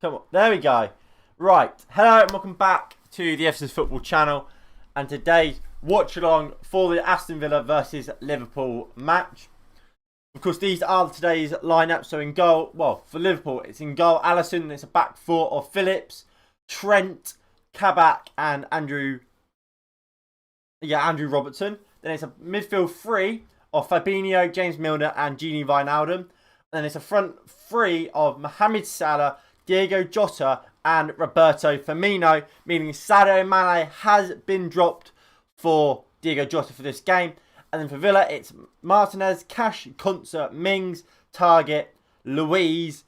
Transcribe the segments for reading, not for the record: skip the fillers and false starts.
Come on, there we go. Right, hello and welcome back to the Aston Football channel. And today's watch along for the Aston Villa versus Liverpool match. Of course, these are today's lineup. So in goal, well, for Liverpool, it's in goal Alisson. It's a back four of Phillips, Trent, Kabak, and Andrew Robertson. Then it's a midfield three of Fabinho, James Milner, and Gini Wijnaldum. And then it's a front three of Mohamed Salah, Diego Jota, and Roberto Firmino, meaning Sadio Mane has been dropped for Diego Jota for this game. And then for Villa, it's Martinez, Cash, Concert, Mings, Target, Louise,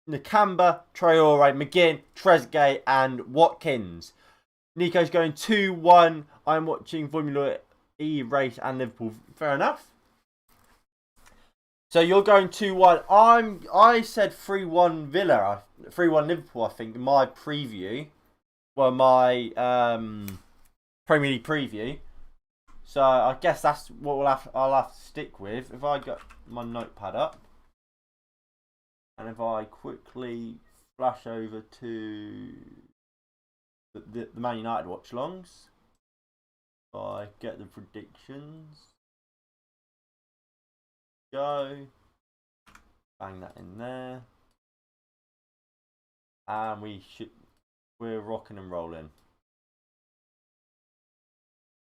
Nakamba, Traore, McGinn, Trezeguet, and Watkins. Nico's going 2-1. I'm watching Formula E race and Liverpool. Fair enough. So you're going 2-1. I said 3-1 Villa, 3-1 Liverpool, I think, in my preview. Well, my Premier League preview. So I guess that's what I'll have to stick with. If I get my notepad up. And if I quickly flash over to the Man United watch-alongs. If I get the predictions. Go. Bang that in there. And we're rocking and rolling.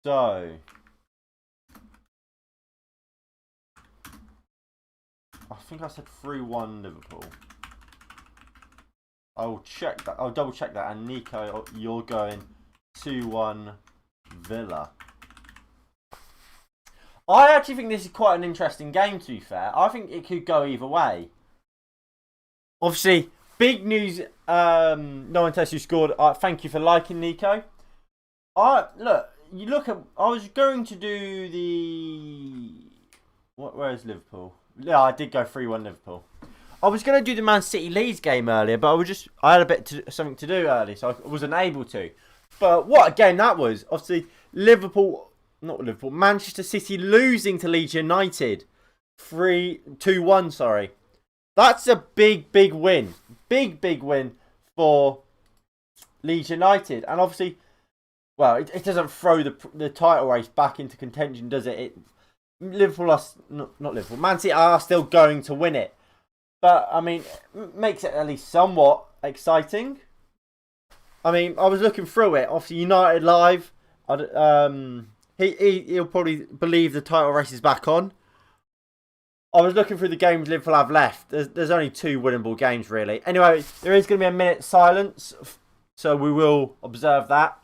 So I think I said 3-1 Liverpool. I'll check that. I'll double check that. And Nico, you're going 2-1 Villa. I actually think this is quite an interesting game, to be fair. I think it could go either way. Obviously, big news. No one tells you scored. Thank you for liking, Nico. I was going to do the... Where is Liverpool? Yeah, I did go 3-1 Liverpool. I was going to do the Man City Leeds game earlier, but I had something to do early, so I wasn't able to. But what a game that was. Obviously, Manchester City losing to Leeds United. 2-1, sorry. That's a big win. Big win for Leeds United. And obviously, well, it doesn't throw the title race back into contention, does it? Man City are still going to win it. But, I mean, it makes it at least somewhat exciting. I mean, I was looking through it. Obviously, United Live. He'll probably believe the title race is back on. I was looking through the games Liverpool have left. There's only 2 winnable games, really. Anyway, there is going to be a minute silence. So we will observe that.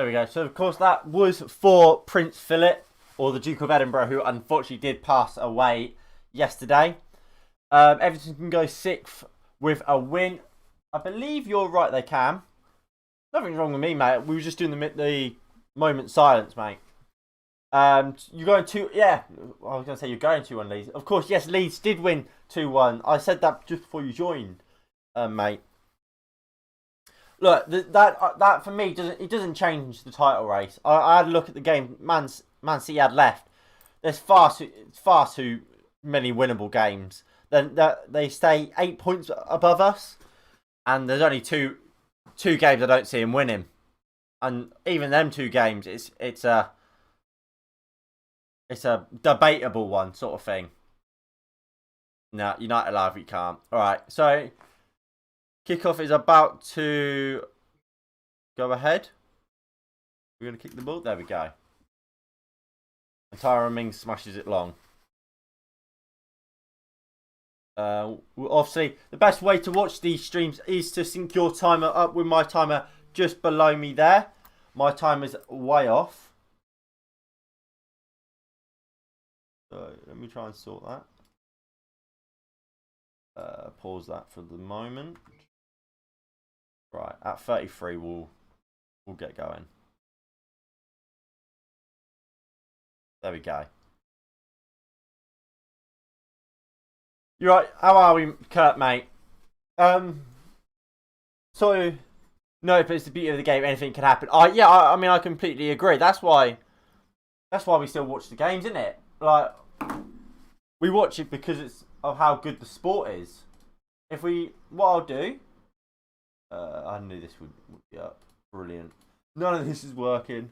There we go. So, of course, that was for Prince Philip, or the Duke of Edinburgh, who unfortunately did pass away yesterday. Everton can go 6th with a win. I believe you're right, they can. Nothing's wrong with me, mate. We were just doing the moment silence, mate. You're going to, yeah, I was going to say you're going 2-1 Leeds. Of course, yes, Leeds did win 2-1. I said that just before you joined, mate. Look, that for me doesn't change the title race. I had a look at the game Man City had left. There's far too many winnable games. Then they stay 8 points above us, and there's only two games I don't see him winning, and even them 2 games, it's a debatable one sort of thing. No, United Live we can't. All right, so Kickoff is about to go ahead. We're going to kick the ball. There we go. And Tyron Mings smashes it long. Obviously, the best way to watch these streams is to sync your timer up with my timer just below me there. My timer's way off. So let me try and sort that. Pause that for the moment. Right, at 33 we'll get going. There we go. You're right. How are we, Kurt, mate? So no, but it's the beauty of the game. Anything can happen. I mean, I completely agree. That's why we still watch the games, isn't it? Like, we watch it because it's of how good the sport is. What I'll do. I knew this would be up. Brilliant. None of this is working.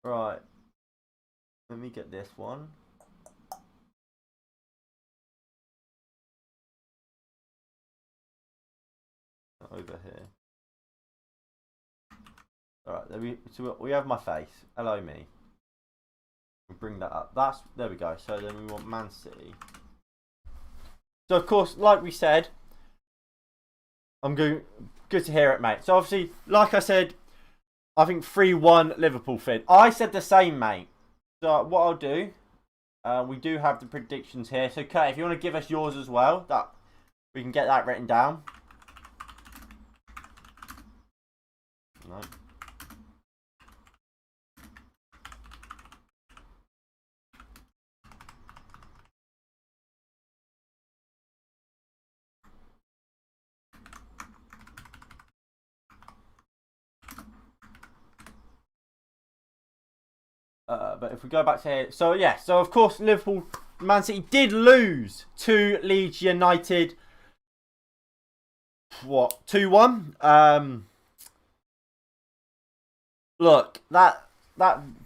Right. Let me get this one. Over here. Alright, so we have my face. Hello, me. We'll bring that up. There we go. So then we want Man City. So, of course, like we said, good to hear it, mate. So, obviously, like I said, I think 3-1 Liverpool fin. I said the same, mate. So, what I'll do, we do have the predictions here. So, Kurt, if you want to give us yours as well, that we can get that written down. No. But if we go back to here, so yeah, so of course Liverpool, Man City did lose to Leeds United. What, 2-1? Look, that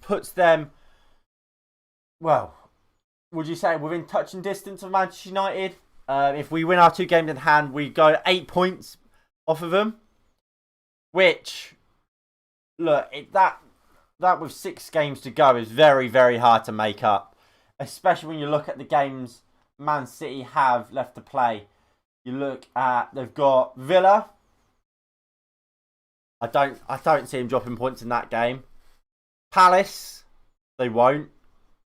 puts them, well, would you say within touching distance of Manchester United? If we win our 2 games in hand, we go 8 points off of them. Which, look, that with 6 games to go is very, very hard to make up. Especially when you look at the games Man City have left to play. You look at, they've got Villa. I don't see him dropping points in that game. Palace, they won't.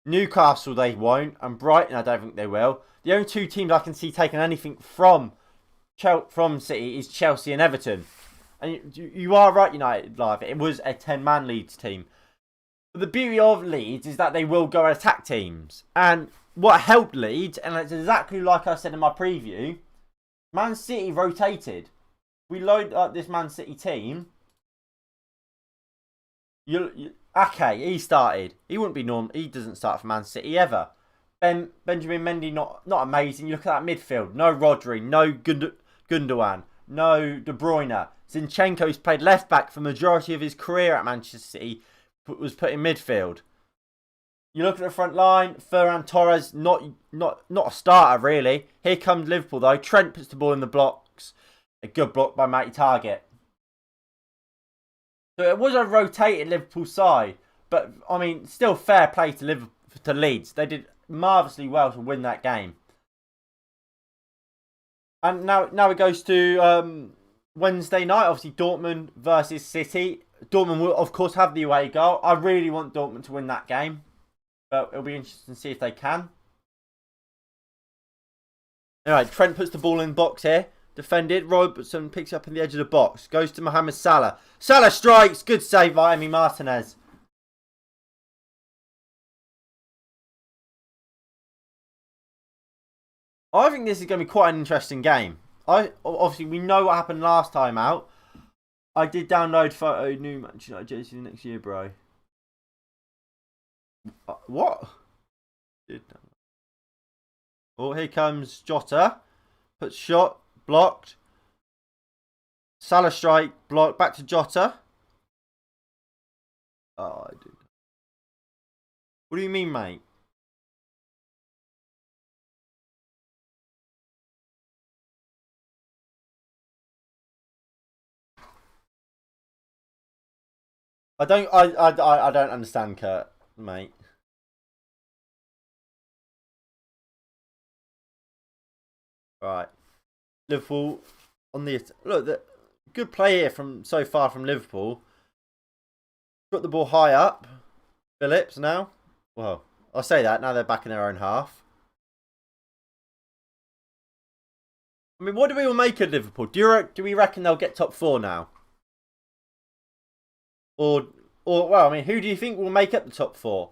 Newcastle, they won't. And Brighton, I don't think they will. The only 2 teams I can see taking anything from City is Chelsea and Everton. And you are right, United Live. It was a 10-man Leeds team. But the beauty of Leeds is that they will go and attack teams. And what helped Leeds, and it's exactly like I said in my preview, Man City rotated. We load up this Man City team. Okay, he started. He wouldn't be normal. He doesn't start for Man City ever. Benjamin Mendy not amazing. You look at that midfield. No Rodri, no Gundogan, no De Bruyne. Zinchenko's played left back for the majority of his career at Manchester City. Was put in midfield. You look at the front line. Ferran Torres not a starter really. Here comes Liverpool though. Trent puts the ball in the blocks. A good block by Matty Target. So it was a rotated Liverpool side, but I mean, still fair play to Leeds. They did marvellously well to win that game. And now it goes to Wednesday night. Obviously, Dortmund versus City. Dortmund will, of course, have the away goal. I really want Dortmund to win that game. But it'll be interesting to see if they can. Alright, Trent puts the ball in the box here. Defended. Robertson picks it up in the edge of the box. Goes to Mohamed Salah. Salah strikes. Good save by Emi Martinez. I think this is going to be quite an interesting game. Obviously, we know what happened last time out. I did download photo new Manchester United jersey next year, bro. What? Oh, here comes Jota. Puts shot. Blocked. Salah strike. Blocked. Back to Jota. Oh, I did. What do you mean, mate? I don't understand, Kurt, mate. Right. Liverpool on the look, the good play here from so far from Liverpool. Got the ball high up. Phillips now. Well, I'll say that. Now they're back in their own half. I mean, what do we all make of Liverpool? Do we reckon they'll get top 4 now? Or well, I mean, who do you think will make up the top 4?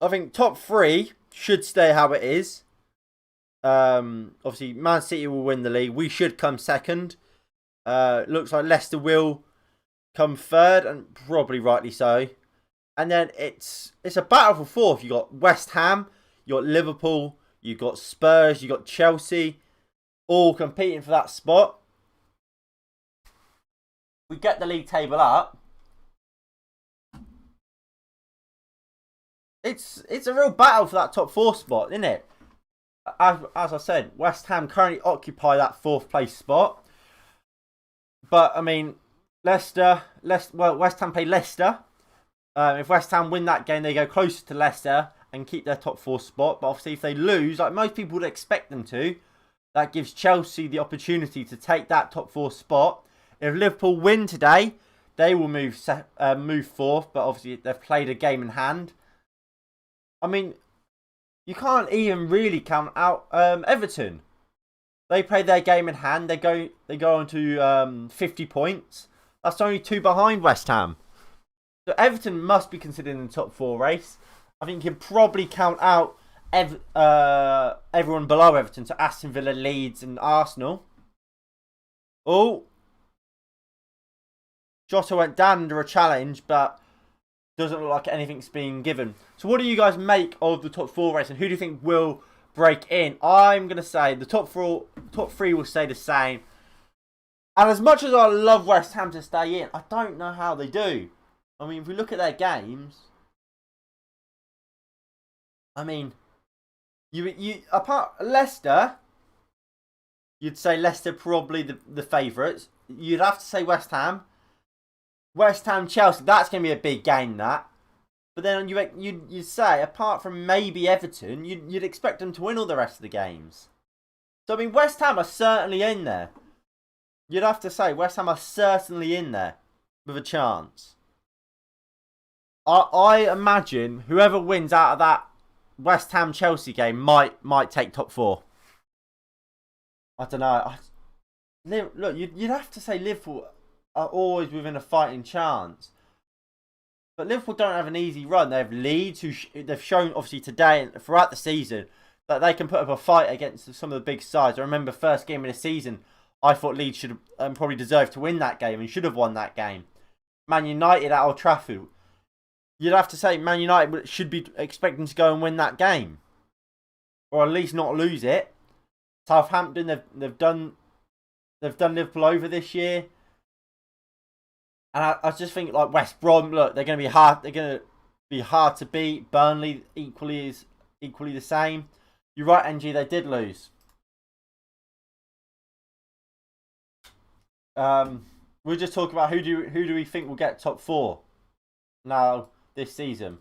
I think top 3 should stay how it is. Obviously, Man City will win the league. We should come second. Looks like Leicester will come third, and probably rightly so. And then it's a battle for 4th. You got West Ham, you got Liverpool, you got Spurs, you got Chelsea, all competing for that spot. We get the league table up. It's a real battle for that top 4 spot, isn't it? As I said, West Ham currently occupy that 4th place spot. But, I mean, West Ham play Leicester. If West Ham win that game, they go closer to Leicester and keep their top 4 spot. But obviously, if they lose, like most people would expect them to, that gives Chelsea the opportunity to take that top 4 spot. If Liverpool win today, they will move 4th. But obviously, they've played a game in hand. I mean, you can't even really count out Everton. They play their game in hand. They go on to 50 points. That's only 2 behind West Ham. So Everton must be considered in the top 4 race. I think you can probably count out everyone below Everton. So Aston Villa, Leeds and Arsenal. Oh. Jota went down under a challenge, but doesn't look like anything's being given. So what do you guys make of the top 4 race, and who do you think will break in? I'm going to say the top 3 will stay the same. And as much as I love West Ham to stay in, I don't know how they do. I mean, if we look at their games, I mean, you apart Leicester, you'd say Leicester probably the favourites. You'd have to say West Ham. West Ham, Chelsea, that's going to be a big game, that. But then you'd say, apart from maybe Everton, you'd expect them to win all the rest of the games. So, I mean, West Ham are certainly in there. You'd have to say, West Ham are certainly in there with a chance. I imagine whoever wins out of that West Ham-Chelsea game might take top 4. I don't know. Look, you'd have to say Liverpool are always within a fighting chance. But Liverpool don't have an easy run. They have Leeds, who they've shown obviously today and throughout the season that they can put up a fight against some of the big sides. I remember first game of the season, I thought Leeds should have probably deserved to win that game and should have won that game. Man United at Old Trafford, you'd have to say Man United should be expecting to go and win that game, or at least not lose it. Southampton, they've done Liverpool over this year. And I just think like West Brom, look, they're going to be hard. They're going to be hard to beat. Burnley equally the same. You're right, NG. They did lose. We'll just talk about who do we think will get top 4 now this season.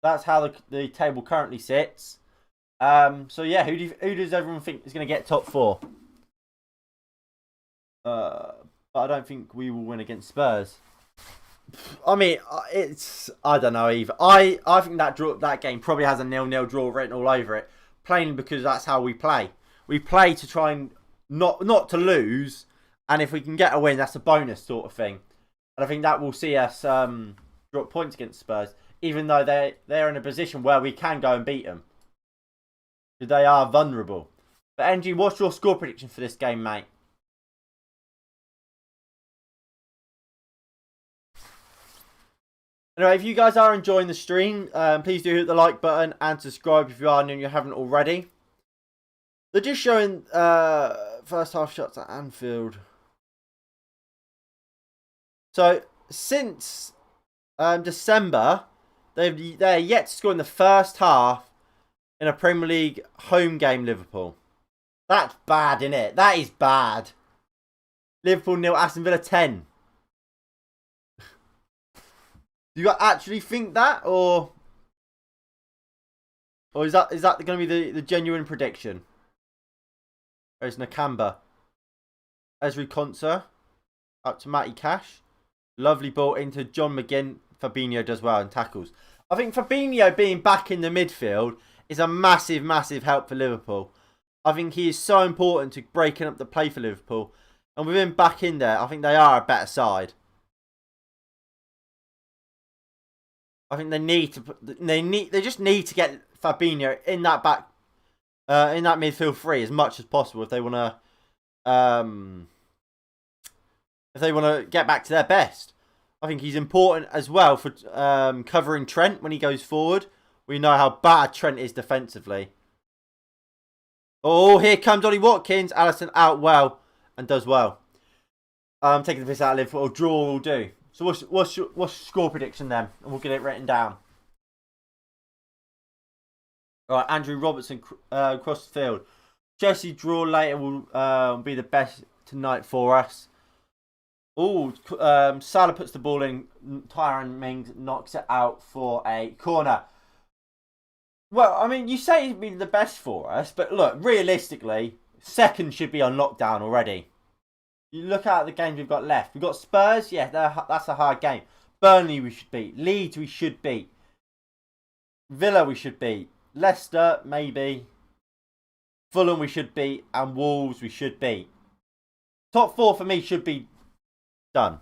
That's how the table currently sits. So yeah, who does everyone think is going to get top 4? but I don't think we will win against Spurs. I mean, I don't know either. I think that game probably has a 0-0 draw written all over it, plainly because that's how we play. We play to try and not to lose, and if we can get a win, that's a bonus sort of thing. And I think that will see us drop points against Spurs, even though they're in a position where we can go and beat them. Because they are vulnerable. But NG, what's your score prediction for this game, mate? Anyway, if you guys are enjoying the stream, please do hit the like button and subscribe if you are and you haven't already. They're just showing first half shots at Anfield. So, since December, they're yet to score in the first half in a Premier League home game, Liverpool. That's bad, isn't it? That is bad. Liverpool 0, Aston Villa 10. Do you actually think that, or is that going to be the genuine prediction? There's Nakamba, Ezri Konsa, up to Matty Cash, lovely ball into John McGinn. Fabinho does well and tackles. I think Fabinho being back in the midfield is a massive, massive help for Liverpool. I think he is so important to breaking up the play for Liverpool, and with him back in there, I think they are a better side. I think they just need to get Fabinho in that midfield three as much as possible if they want to get back to their best. I think he's important as well for covering Trent when he goes forward. We know how bad Trent is defensively. Oh, here comes Ollie Watkins. Alisson out well and does well. Taking the piss out of Liverpool. Draw will do. So what's your score prediction then? And we'll get it written down. Alright, Andrew Robertson across the field. Chelsea draw later will be the best tonight for us. Oh, Salah puts the ball in. Tyrone Mings knocks it out for a corner. Well, I mean, you say it's been the best for us, but look, realistically, second should be on lockdown already. You look at the games we've got left. We've got Spurs, yeah, that's a hard game. Burnley we should beat. Leeds we should beat. Villa we should beat. Leicester, maybe. Fulham we should beat. And Wolves we should beat. Top four for me should be done.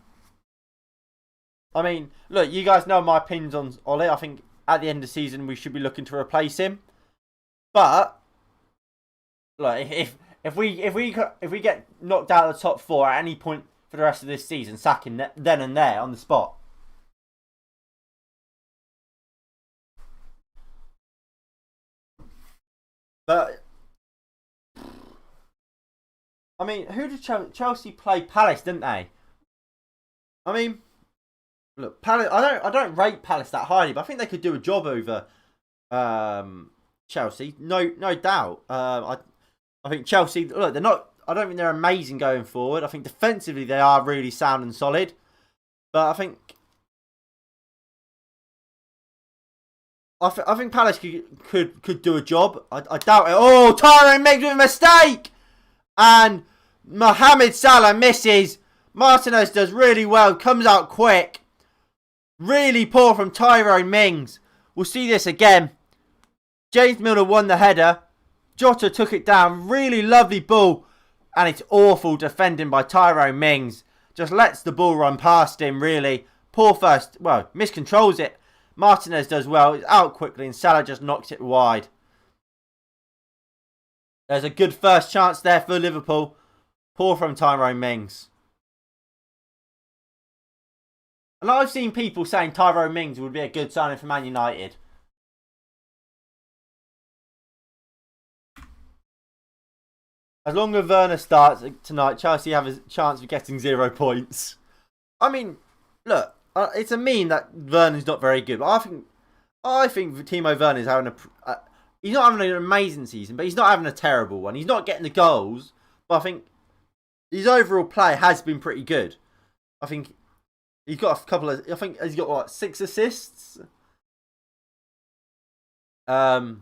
I mean, look, you guys know my opinions on Ollie. I think at the end of the season we should be looking to replace him. But, look, if we get knocked out of the top four at any point for the rest of this season, sack him then and there on the spot. But I mean, who did Chelsea play? Palace, didn't they? I mean, look, Palace. I don't rate Palace that highly, but I think they could do a job over Chelsea. No doubt. I think Chelsea, look, they're not. I don't think they're amazing going forward. I think defensively they are really sound and solid. But I think Palace could do a job. I doubt it. Oh, Tyrone makes a mistake, and Mohamed Salah misses. Martinez does really well. Comes out quick. Really poor from Tyrone Mings. We'll see this again. James Milner won the header. Jota took it down. Really lovely ball. And it's awful defending by Tyrone Mings. Just lets the ball run past him, really. Poor first. Well, miscontrols it. Martinez does well. It's out quickly and Salah just knocks it wide. There's a good first chance there for Liverpool. Poor from Tyrone Mings. And I've seen people saying Tyrone Mings would be a good signing for Man United. As long as Werner starts tonight, Chelsea have a chance of getting 0 points. I mean, look, it's a meme that Werner's not very good, but I think Timo Werner is having he's not having an amazing season, but he's not having a terrible one. He's not getting the goals, but I think his overall play has been pretty good. I think he's got a couple of. I think he's got what, 6 assists. I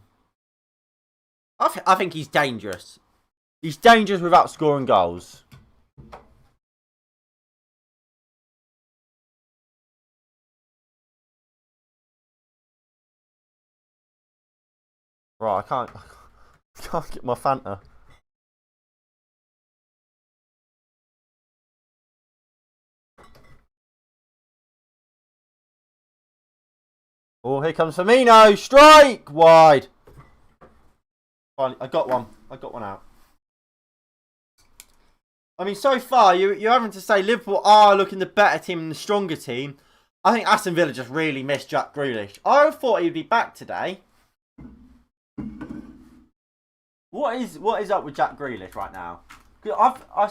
think he's dangerous. He's dangerous without scoring goals. Right, I can't get my Fanta. Oh, here comes Firmino. Strike! Wide. Finally, I got one. I got one out. I mean, so far, you're having to say Liverpool are looking the better team and the stronger team. I think Aston Villa just really missed Jack Grealish. I thought he'd be back today. What is up with Jack Grealish right now? I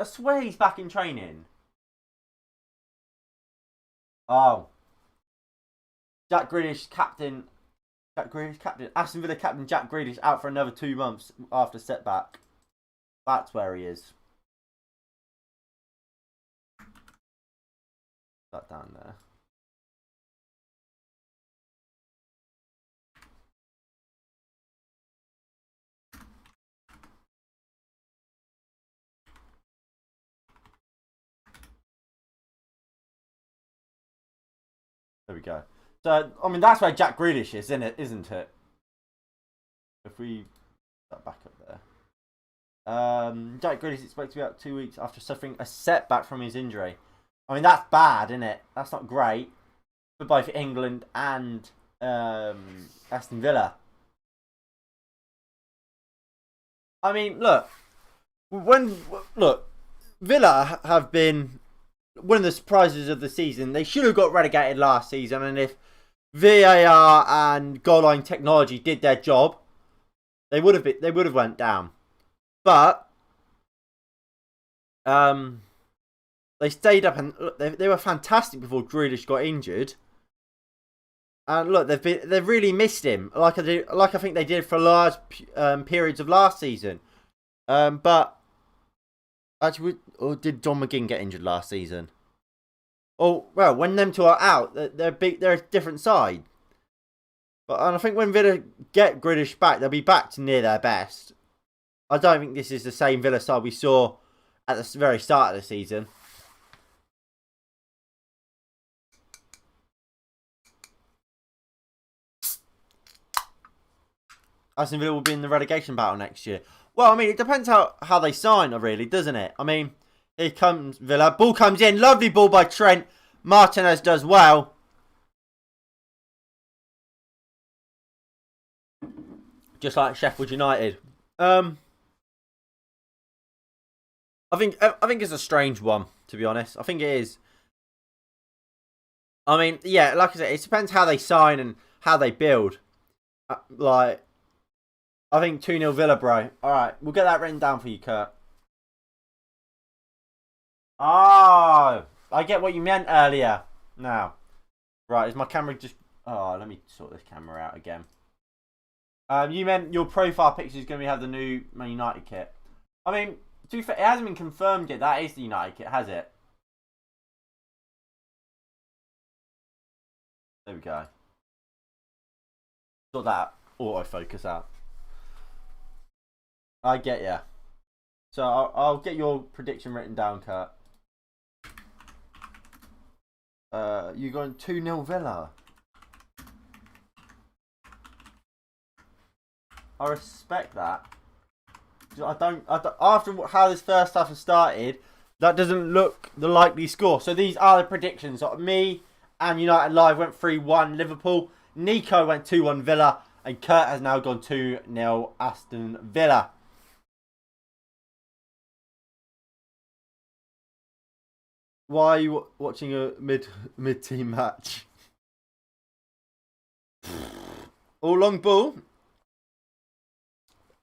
swear he's back in training. Oh. Jack Grealish captain. Aston Villa captain Jack Grealish out for another 2 months after setback. That's where he is. That down there. There we go. So, I mean, that's where Jack Grealish is, isn't it? If we put that back up there. Jack Grealish is expected to be out 2 weeks after suffering a setback from his injury. I mean, that's bad, isn't it? That's not great for both England and Aston Villa. I mean, look, Villa have been one of the surprises of the season. They should have got relegated last season, and if VAR and goal line technology did their job, they would have went down. But they stayed up, and look, they were fantastic before Grealish got injured. And look, they've really missed him, like I think they did for large periods of last season. But actually, or did John McGinn get injured last season? Oh well, when them two are out, they're a different side. But and I think when Villa get Grealish back, they'll be back to near their best. I don't think this is the same Villa side we saw at the very start of the season. Aston Villa will be in the relegation battle next year. Well, I mean, it depends how they sign, really, doesn't it? I mean, here comes Villa. Ball comes in. Lovely ball by Trent. Martinez does well. Just like Sheffield United. I think it's a strange one, to be honest. I think it is. I mean, yeah, like I said, it depends how they sign and how they build. I think 2-0 Villa, bro. Alright, we'll get that written down for you, Kurt. Oh, I get what you meant earlier. Now. Right, is my camera just... Oh, let me sort this camera out again. You meant your profile picture is going to have the new Man United kit. I mean, to be fair, it hasn't been confirmed yet. That is the United kit, has it? There we go. Sort that autofocus out. I get ya. So I'll get your prediction written down, Kurt. You going 2-0 Villa? I respect that. I don't. After how this first half has started, that doesn't look the likely score. So these are the predictions. Me and United Live went 3-1 Liverpool. Nico went 2-1 Villa. And Kurt has now gone 2-0 Aston Villa. Why are you watching a mid-team match? All long ball.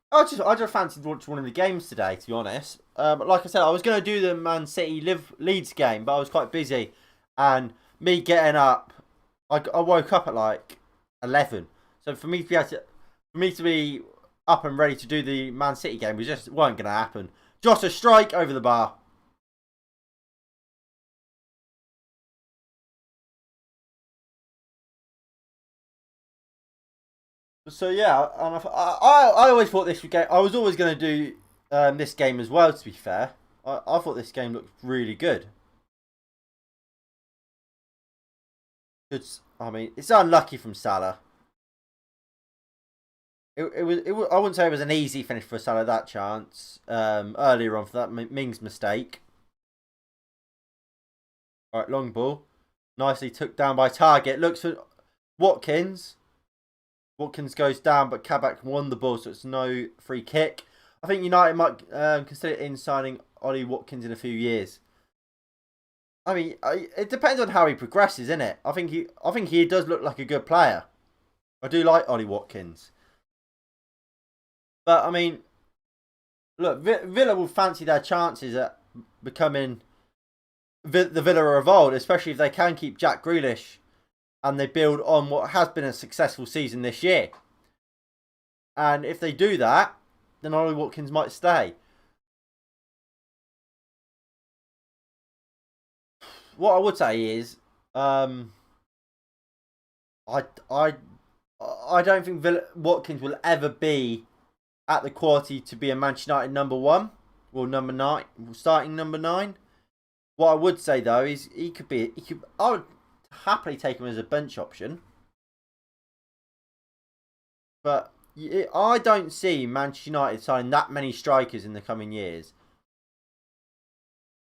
I just fancied watching one of the games today, to be honest. Like I said, I was going to do the Man City Leeds game, but I was quite busy. And me getting up, I woke up at like 11. So for me to be up and ready to do the Man City game, we just weren't going to happen. Jota strike over the bar. So yeah, I always thought this game. I was always going to do this game as well. To be fair, I thought this game looked really good. I mean, it's unlucky from Salah. I wouldn't say it was an easy finish for Salah, that chance earlier on for that Mings mistake. All right, long ball. Nicely took down by Target. Looks for Watkins. Watkins goes down, but Kabak won the ball, so it's no free kick. I think United might consider in signing Ollie Watkins in a few years. I mean, it depends on how he progresses, isn't it? I think he does look like a good player. I do like Ollie Watkins. But, I mean, look, Villa will fancy their chances at becoming the Villa of old, especially if they can keep Jack Grealish and they build on what has been a successful season this year. And if they do that, then Ollie Watkins might stay. What I would say is, I don't think Watkins will ever be at the quality to be a Manchester United number 1 or number 9, starting number 9. What I would say though is I would happily take him as a bench option, but I don't see Manchester United signing that many strikers in the coming years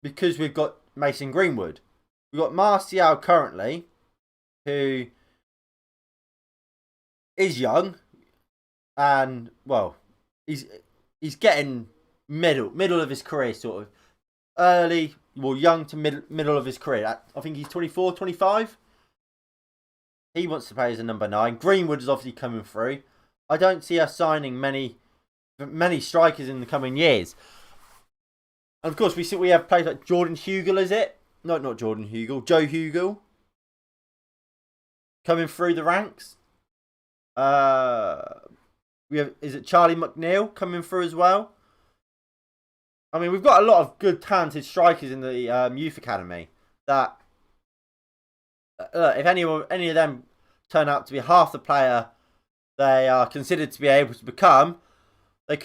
because we've got Mason Greenwood. We've got Martial currently, who is young, and well, he's getting middle of his career, sort of early, well, young to middle of his career. I think he's 24, 25. He wants to play as a number 9. Greenwood is obviously coming through. I don't see us signing many strikers in the coming years. And of course, we have players like Jordan Hugill, is it? No, not Jordan Hugill. Joe Hugill. Coming through the ranks. Is it Charlie McNeil coming through as well? I mean, we've got a lot of good, talented strikers in the youth academy. That if any of them turn out to be half the player they are considered to be able to become, we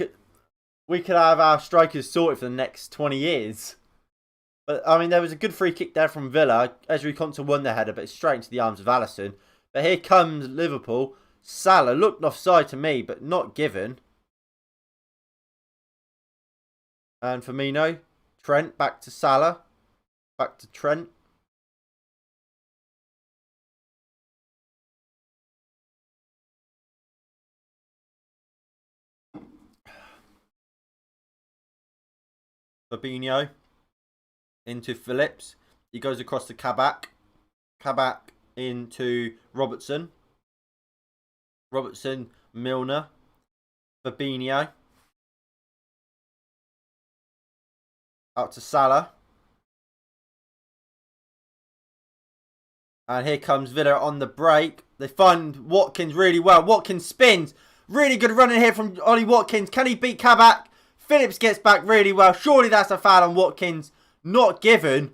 could have our strikers sorted for the next 20 years. But I mean, there was a good free kick there from Villa. Ezri Konsa won the header, but it's straight into the arms of Alisson. But here comes Liverpool. Salah looked offside to me, but not given. And Firmino, Trent, back to Salah, back to Trent. Fabinho into Phillips. He goes across to Kabak. Kabak into Robertson. Robertson, Milner. Fabinho. Out to Salah. And here comes Villa on the break. They find Watkins really well. Watkins spins. Really good running here from Ollie Watkins. Can he beat Kabak? Phillips gets back really well. Surely that's a foul on Watkins. Not given.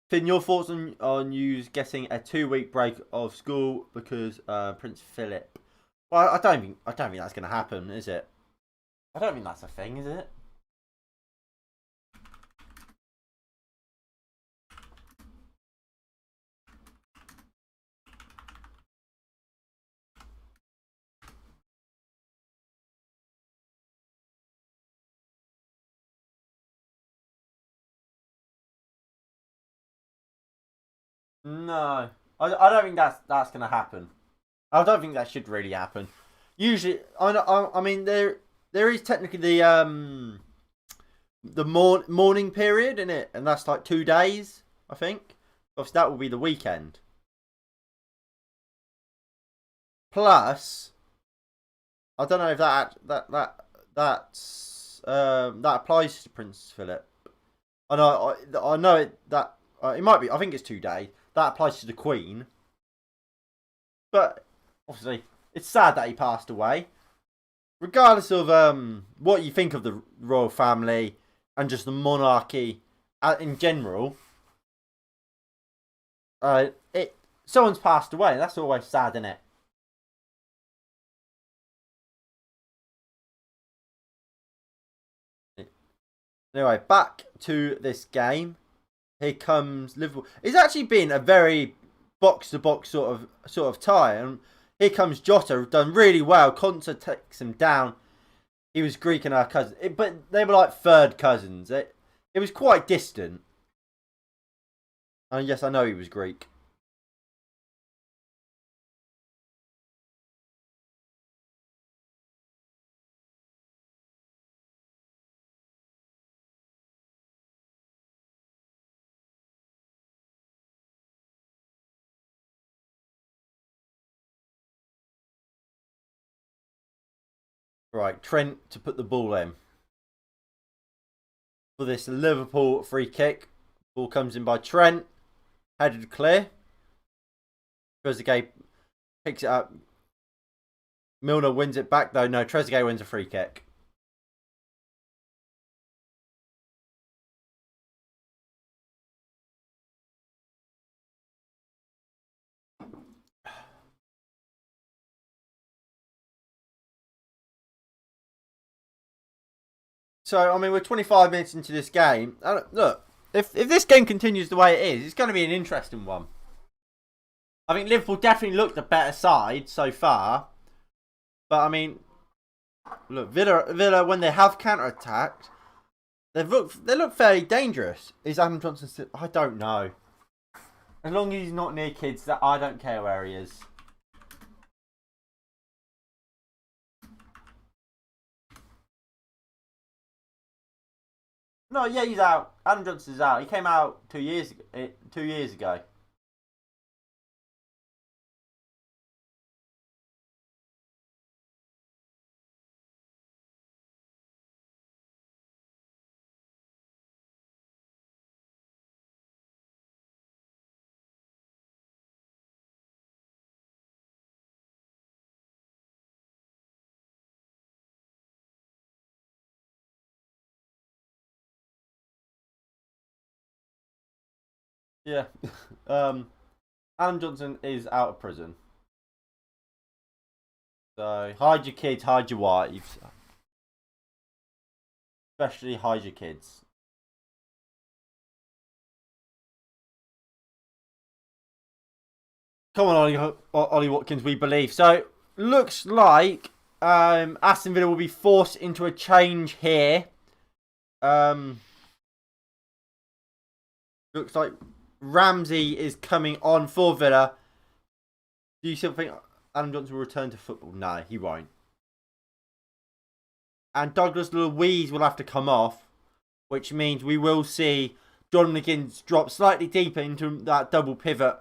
Finn, your thoughts on you getting a 2-week break of school because Prince Philip? Well, I don't think that's going to happen, is it? I don't think that's a thing, is it? No, I don't think that's going to happen. I don't think that should really happen. Usually, I mean there is technically the morning period in it, and that's like 2 days, I think. Obviously, that will be the weekend. Plus, I don't know if that applies to Prince Philip. I know it might be. I think it's 2 days. That applies to the Queen. But obviously, it's sad that he passed away. Regardless of what you think of the royal family and just the monarchy in general, someone's passed away. That's always sad, isn't it? Anyway, back to this game. Here comes Liverpool. It's actually been a very box to box sort of tie, and Here comes Jota, done really well. Konsa takes him down. He was Greek and our cousin. But they were like third cousins. It was quite distant. And yes, I know he was Greek. Right, Trent to put the ball in. For this Liverpool free kick. Ball comes in by Trent. Headed clear. Trezeguet picks it up. Milner wins it back though. No, Trezeguet wins a free kick. So, I mean, we're 25 minutes into this game. Look, if this game continues the way it is, it's going to be an interesting one. I think Liverpool definitely looked the better side so far. But, I mean, look, Villa when they have counter-attacked, they look fairly dangerous. Is Adam Johnson still? I don't know. As long as he's not near kids, I don't care where he is. No, yeah, he's out. Adam Johnson's out. He came out 2 years ago. 2 years ago. Yeah. Adam Johnson is out of prison. So hide your kids, hide your wives. Especially hide your kids. Come on, Ollie Watkins, we believe. So looks like Aston Villa will be forced into a change here. Looks like Ramsey is coming on for Villa. Do you still think Adam Johnson will return to football? No, he won't. And Douglas Luiz will have to come off, which means we will see John McGinn drop slightly deeper into that double pivot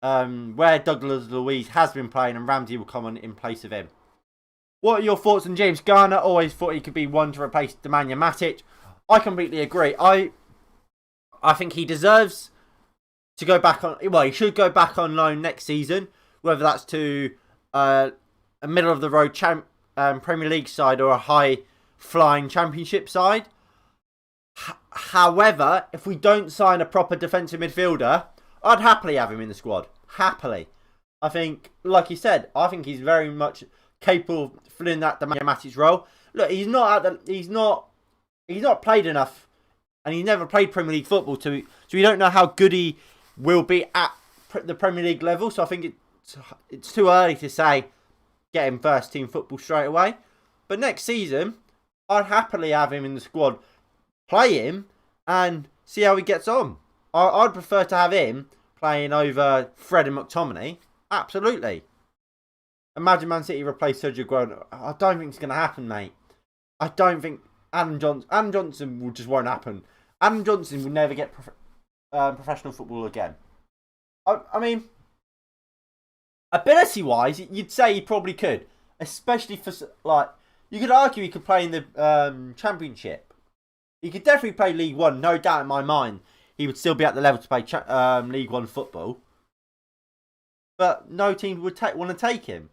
where Douglas Luiz has been playing, and Ramsey will come on in place of him. What are your thoughts on James Garner? Always thought he could be one to replace Nemanja Matic. I completely agree. I think he deserves to go back on. Well, he should go back on loan next season, whether that's to a middle of the road Premier League side or a high flying Championship side. However, if we don't sign a proper defensive midfielder, I'd happily have him in the squad. Happily. I think, like you said, I think he's very much capable of filling that Nemanja Matic role. Look, he's not played enough, and he never played Premier League football so we don't know how good he will be at the Premier League level. So I think it's too early to say get him first team football straight away. But next season, I'd happily have him in the squad, play him, and see how he gets on. I'd prefer to have him playing over Fred and McTominay. Absolutely. Imagine Man City replace Sergio Aguero. I don't think it's going to happen, mate. I don't think Adam Johnson will just won't happen. Adam Johnson will never get professional football again. I mean, ability-wise, you'd say he probably could. Especially for, like, you could argue he could play in the Championship. He could definitely play League One, no doubt in my mind. He would still be at the level to play League One football. But no team would want to take him.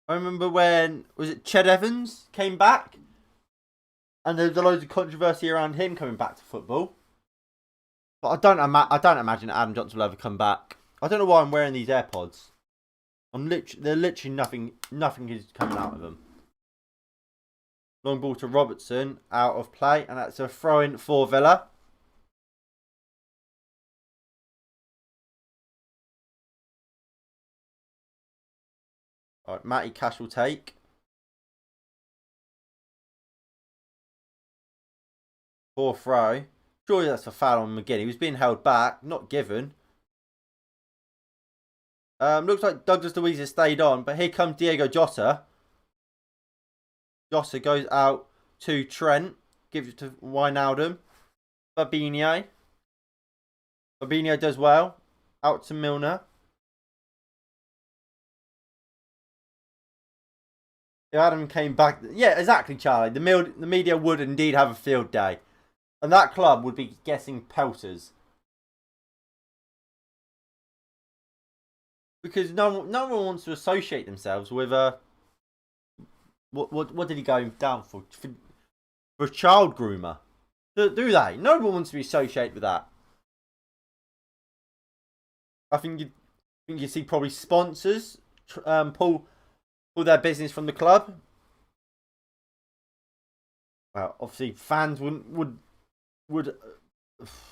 I remember when, was it Ched Evans came back? And there was loads of controversy around him coming back to football. But I don't imagine Adam Johnson will ever come back. I don't know why I'm wearing these AirPods. They're literally nothing is coming out of them. Long ball to Robertson, out of play, and that's a throw-in for Villa. All right, Matty Cash will take. Poor throw. Surely that's a foul on McGinn. He was being held back, not given. Looks like Douglas Luiz has stayed on, but here comes Diego Jota. Jota goes out to Trent, gives it to Wijnaldum. Fabinho. Fabinho does well. Out to Milner. If Adam came back, yeah, exactly, Charlie. The media would indeed have a field day, and that club would be getting pelters because no one wants to associate themselves with a. What did he go down for a child groomer? Do they? No one wants to be associated with that. I think you see probably sponsors pull their business from the club. Well, obviously fans would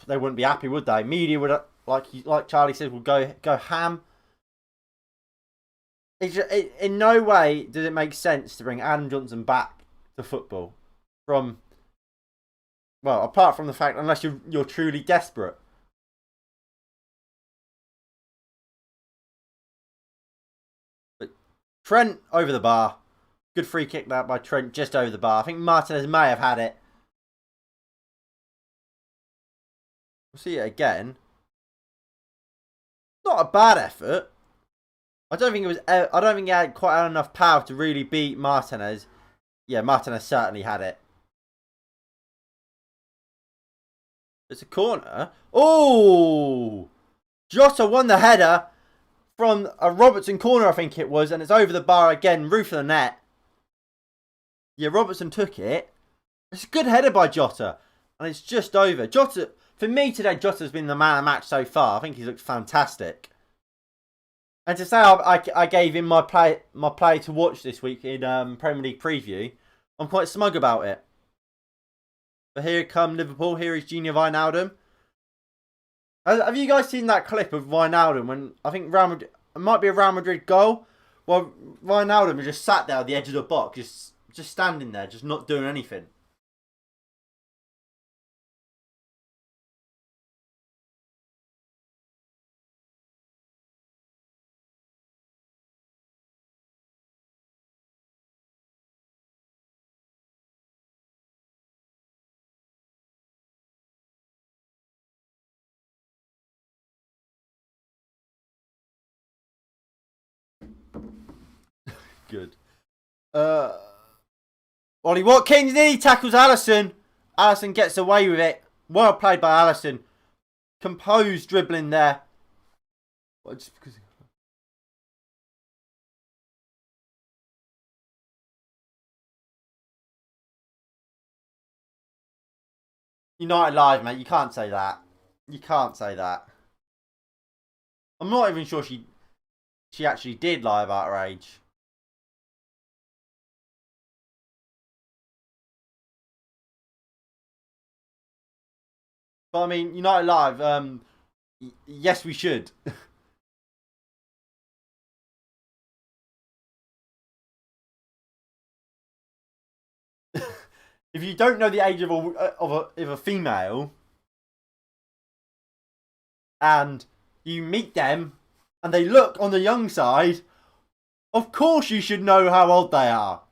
they wouldn't be happy, would they? Media would, like Charlie said, would go ham. In no way does it make sense to bring Adam Johnson back to football from, well, apart from the fact unless you're truly desperate. But Trent over the bar. Good free kick that by Trent, just over the bar. I think Martinez may have had it. We'll see it again. Not a bad effort. I don't think he had quite enough power to really beat Martinez. Yeah, Martinez certainly had it. It's a corner. Oh! Jota won the header from a Robertson corner, I think it was, and it's over the bar again, roof of the net. Yeah, Robertson took it. It's a good header by Jota, and it's just over. Jota, for me today, Jota's been the man of the match so far. I think he's looked fantastic. And to say I gave him my play to watch this week in Premier League preview, I'm quite smug about it. But here come Liverpool. Here is Junior Wijnaldum. Have you guys seen that clip of Wijnaldum when I think it might be a Real Madrid goal? Well, Wijnaldum just sat there at the edge of the box, just standing there, just not doing anything. Good. Ollie Watkins nearly tackles Alisson. Alisson gets away with it. Well played by Alisson. Composed dribbling there. Well, just because... United Live, mate. You can't say that. You can't say that. I'm not even sure she actually did lie about her age. But I mean, United Live, yes we should. If you don't know the age of a female, and you meet them, and they look on the young side, of course you should know how old they are.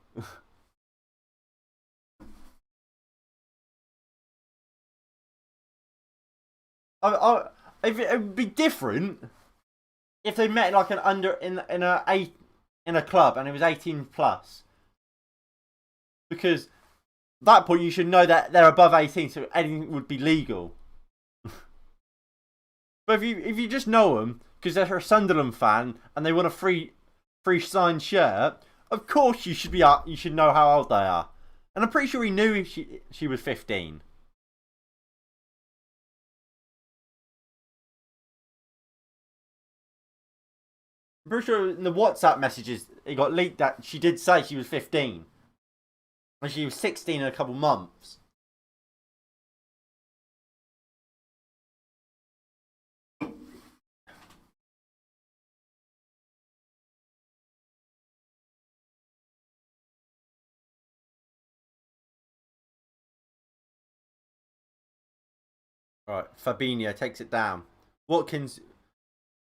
If it would be different if they met like in a club and it was 18 plus, because at that point you should know that they're above 18, so anything would be legal. But if you just know them because they're a Sunderland fan and they want a free signed shirt, of course you should know how old they are. And I'm pretty sure he knew she was 15. I'm pretty sure in the WhatsApp messages it got leaked that she did say she was 15. And she was 16 in a couple months. Right, Fabinho takes it down. Watkins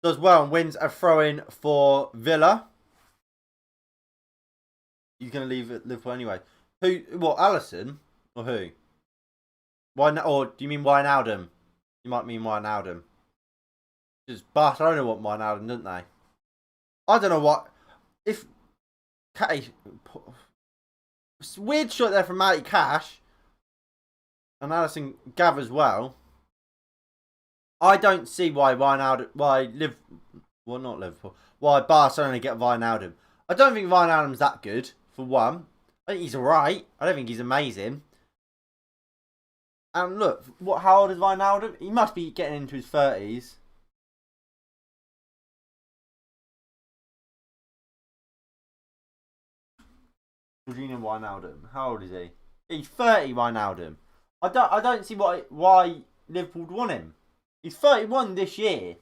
does well and wins a throw-in for Villa. He's going to leave at Liverpool anyway. Who? What? Alisson or who? Why? Or do you mean Wijnaldum? You might mean Wijnaldum. Because Barcelona want Wijnaldum, don't they? I don't know what. If it's weird shot there from Matty Cash, and Alisson gathers well. I don't see why not Liverpool, why Barcelona get Wijnaldum. I don't think Wijnaldum's that good, for one. I think he's alright. I don't think he's amazing. And look, how old is Wijnaldum? He must be getting into his 30s. Jorginho Wijnaldum. How old is he? He's 30, Wijnaldum. I don't see why Liverpool would want him. He's 31 this year.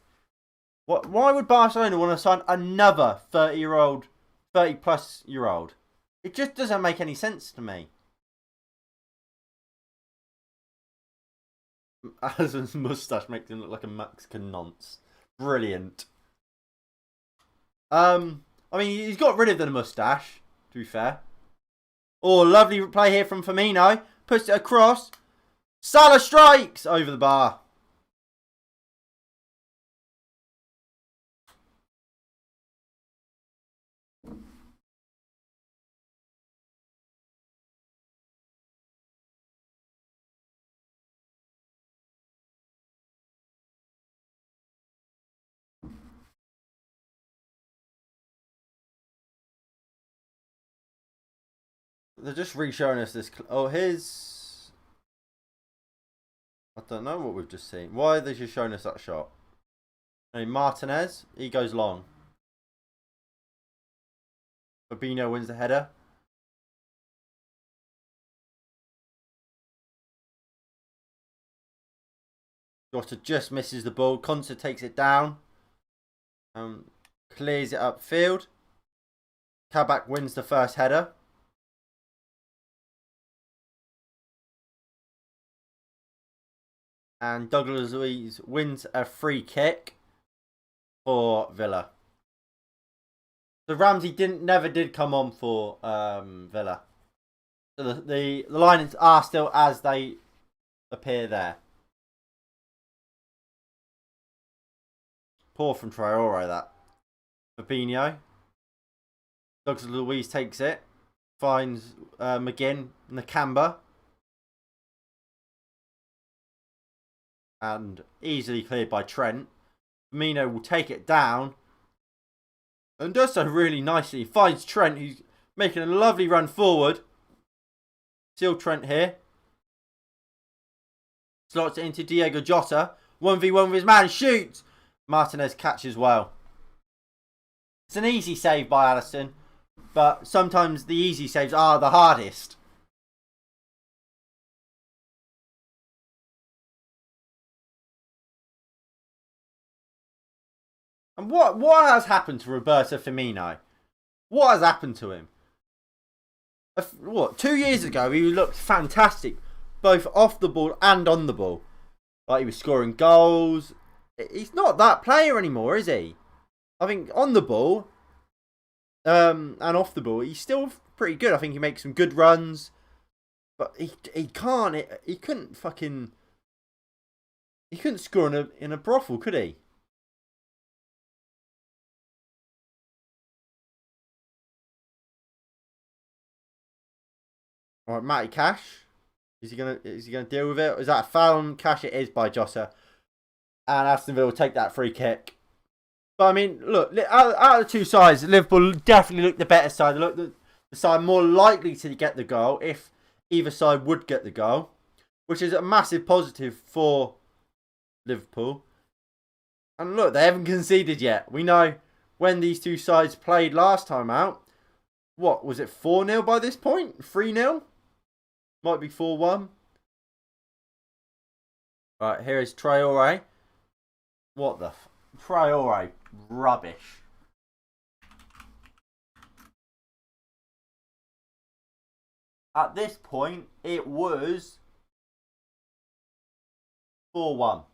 Why would Barcelona want to sign another 30-plus-year-old? It just doesn't make any sense to me. Alisson's moustache makes him look like a Mexican nonce. Brilliant. I mean, he's got rid of the moustache, to be fair. Oh, lovely play here from Firmino. Puts it across. Salah strikes over the bar. They're just re-showing us this. Oh, here's. I don't know what we've just seen. Why are they just showing us that shot? I mean, Martinez, he goes long. Fabinho wins the header. Jota just misses the ball. Konsa takes it down. Clears it upfield. Kabak wins the first header. And Douglas Luiz wins a free kick for Villa. So Ramsey never did come on for Villa. So the lines are still as they appear there. Poor from Traore, that. Fabinho. Douglas Luiz takes it. Finds McGinn, Nakamba. And easily cleared by Trent. Firmino will take it down. And does so really nicely. Finds Trent, who's making a lovely run forward. Still Trent here. Slots it into Diego Jota. 1v1 with his man. Shoots. Martinez catches well. It's an easy save by Alisson. But sometimes the easy saves are the hardest. And what has happened to Roberto Firmino? What has happened to him? 2 years ago he looked fantastic, both off the ball and on the ball. Like he was scoring goals. He's not that player anymore, is he? I think on the ball and off the ball, he's still pretty good. I think he makes some good runs, but he couldn't score in a brothel, could he? All right, Matty Cash. Is he gonna deal with it? Is that a foul on Cash? It is by Jota. And Aston Villa will take that free kick. But I mean, look, out of the two sides, Liverpool definitely look the better side. They look the side more likely to get the goal if either side would get the goal, which is a massive positive for Liverpool. And look, they haven't conceded yet. We know when these two sides played last time out, What, was it 4-0 by this point? 3-0? Might be 4-1. Right, here is Traore. What the Traore, rubbish. At this point, it was 4-1.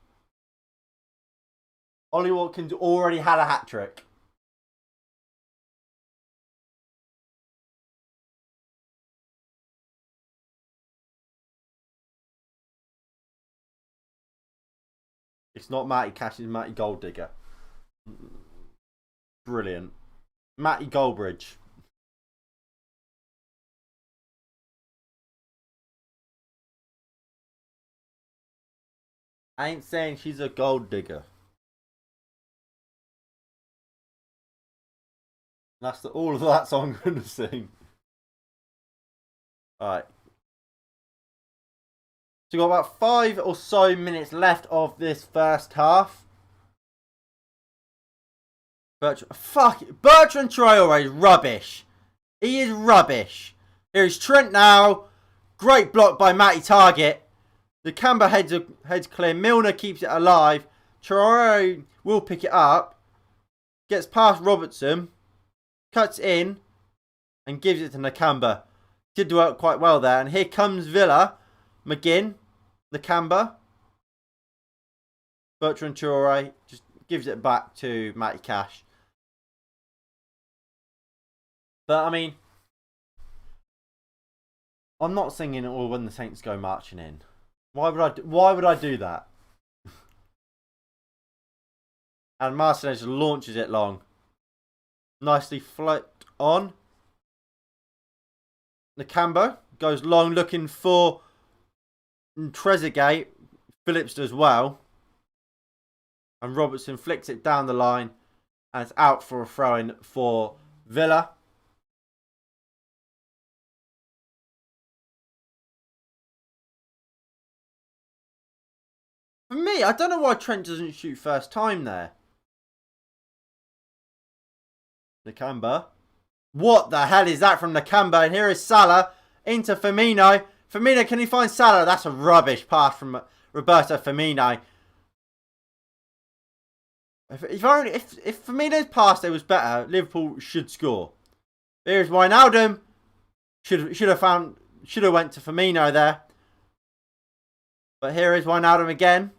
Ollie Watkins already had a hat-trick. It's not Matty Cash, it's Matty Golddigger. Brilliant. Matty Goldbridge. I ain't saying she's a gold digger. That's all of that song I'm going to sing. Alright. So we've got about 5 or so minutes left of this first half. Bertrand Traore is rubbish. He is rubbish. Here's Trent now. Great block by Matty Target. The Camber heads clear. Milner keeps it alive. Traore will pick it up. Gets past Robertson. Cuts in. And gives it to Nakamba. Did work quite well there. And here comes Villa. McGinn. Nakamba. Bertrand Traore just gives it back to Matty Cash. But I mean, I'm not singing it all when the Saints go marching in. Why would I do that? And Martinez launches it long. Nicely flipped on. Nakamba goes long looking for Trezeguet. Phillips does well. And Robertson flicks it down the line. And it's out for a throw-in for Villa. For me, I don't know why Trent doesn't shoot first time there. Nakamba. What the hell is that from Nakamba? And here is Salah into Firmino. Firmino, can he find Salah? That's a rubbish pass from Roberto Firmino. If Firmino's pass there was better, Liverpool should score. Here's Wijnaldum. Should have went to Firmino there. But here is Wijnaldum again.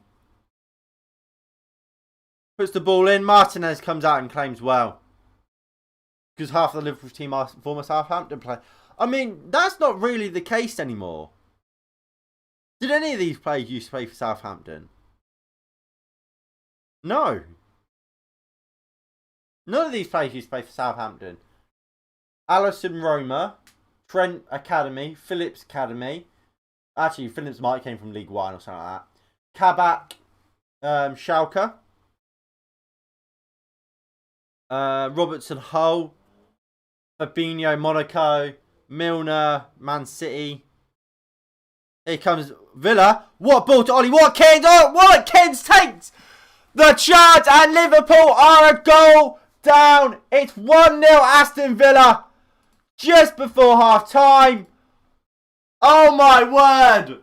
Puts the ball in. Martinez comes out and claims well. Because half the Liverpool team are former Southampton players. I mean, that's not really the case anymore. Did any of these players used to play for Southampton? No. None of these players used to play for Southampton. Alisson Roma. Trent Academy. Phillips Academy. Actually, Phillips might have came from League One or something like that. Kabak, Schalke. Robertson, Hull. Fabinho, Monaco. Milner, Man City. Here comes Villa. What ball to Ollie Watkins? Oh, Watkins takes the charge and Liverpool are a goal down. It's 1-0 Aston Villa just before half time. Oh my word!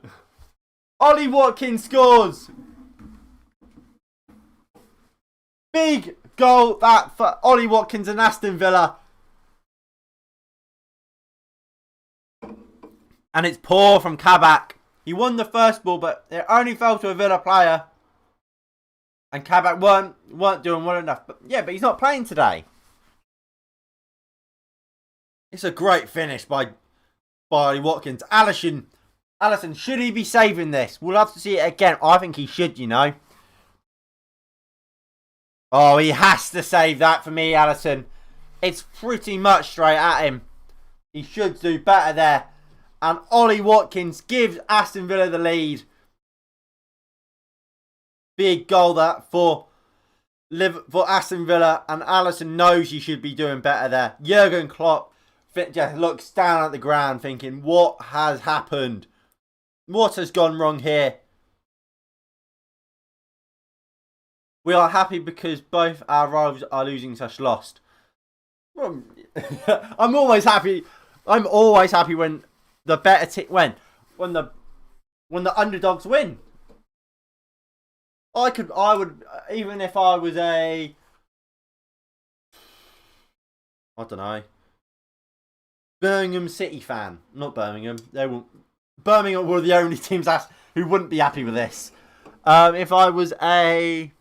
Ollie Watkins scores. Big goal that for Ollie Watkins and Aston Villa. And it's poor from Kabak. He won the first ball, but it only fell to a Villa player. And Kabak weren't doing well enough. But yeah, but he's not playing today. It's a great finish by Watkins. Alisson, should he be saving this? We'll have to see it again. I think he should, you know. Oh, he has to save that for me, Alisson. It's pretty much straight at him. He should do better there. And Ollie Watkins gives Aston Villa the lead. Big goal that for Aston Villa. And Alisson knows he should be doing better there. Jurgen Klopp just looks down at the ground thinking, what has happened? What has gone wrong here? We are happy because both our rivals are losing / lost. Well, I'm always happy. I'm always happy when the better team when the underdogs win. I would, even if I was I don't know, Birmingham City fan. Not Birmingham. Birmingham were the only teams who wouldn't be happy with this. If I was I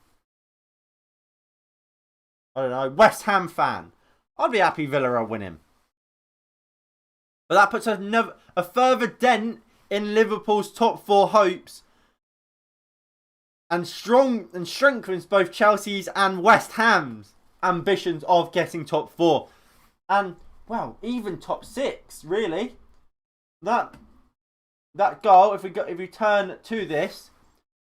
don't know, West Ham fan, I'd be happy Villa are winning. But that puts a further dent in Liverpool's top 4 hopes and strengthens both Chelsea's and West Ham's ambitions of getting top 4. And, well, even top 6, really. That goal, if we turn to this,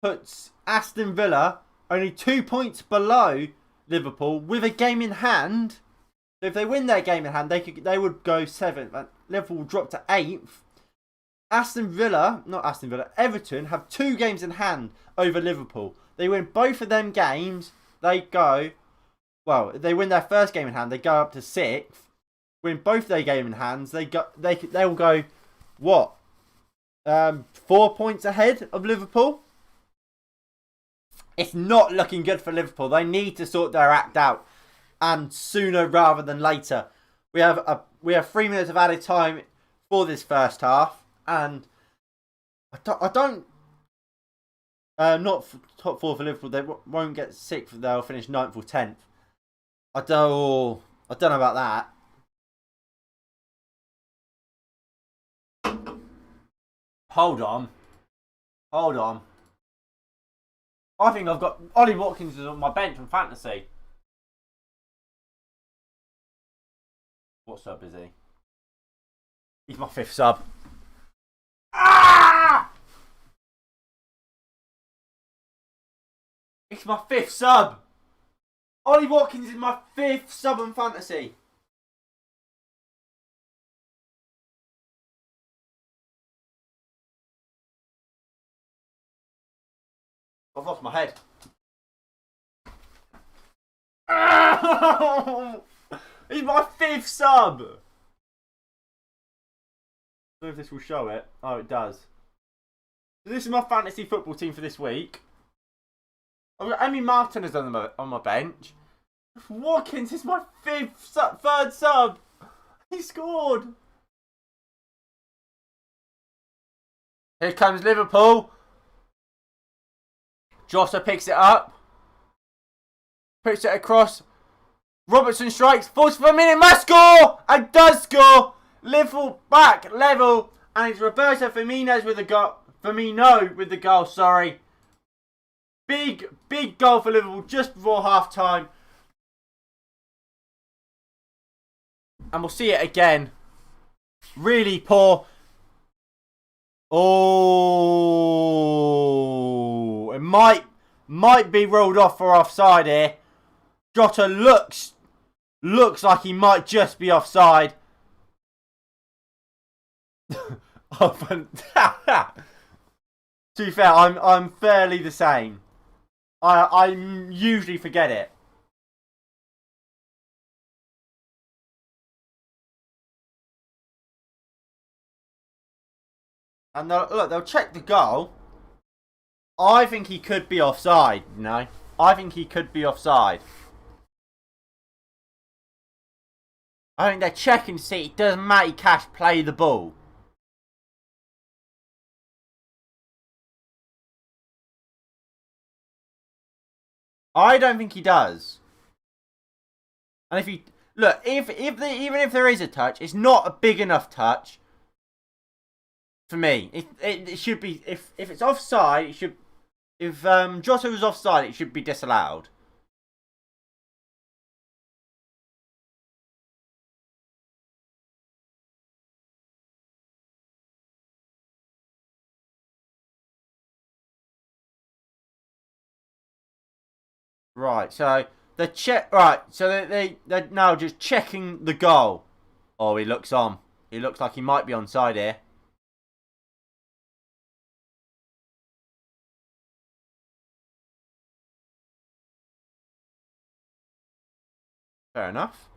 puts Aston Villa only 2 points below Liverpool with a game in hand. So if they win their game in hand, they would go 7th. Liverpool will drop to 8th. Everton have 2 games in hand over Liverpool. They win both of them games, they go. Well, if they win their first game in hand, they go up to 6th. Win both their game in hands, they will go what? 4 points ahead of Liverpool. It's not looking good for Liverpool. They need to sort their act out, and sooner rather than later. We have 3 minutes of added time for this first half, and I don't. Not top 4 for Liverpool. They won't get 6th. They'll finish 9th or 10th. I don't know about that. Hold on. I think I've got Ollie Watkins is on my bench from fantasy. What sub is he? He's my 5th sub. Ah! It's my 5th sub. Ollie Watkins is my 5th sub on fantasy. I've lost my head. He's my 5th sub. I don't know if this will show it. Oh, it does. So this is my fantasy football team for this week. I've got Emi Martinez on my bench. Watkins is my 3rd sub. He scored. Here comes Liverpool. Jota picks it up. Puts it across. Robertson strikes. Falls for a minute. Must score. And does score. Liverpool back level. And it's Roberto Firmino with the goal. Sorry. Big goal for Liverpool just before half time. And we'll see it again. Really poor. Oh, it might be rolled off for offside here. Jota looks like he might just be offside. To be fair, I'm fairly the same. I usually forget it. And they'll check the goal. I think he could be offside, you know. I think he could be offside. I think they're checking to see does Matty Cash play the ball. I don't think he does. And if he look, even if there is a touch, it's not a big enough touch. For me, it should be if it's offside, it should. If Jota was offside, it should be disallowed. Right, so they're now just checking the goal. Oh, he looks on. He looks like he might be onside here. Fair enough.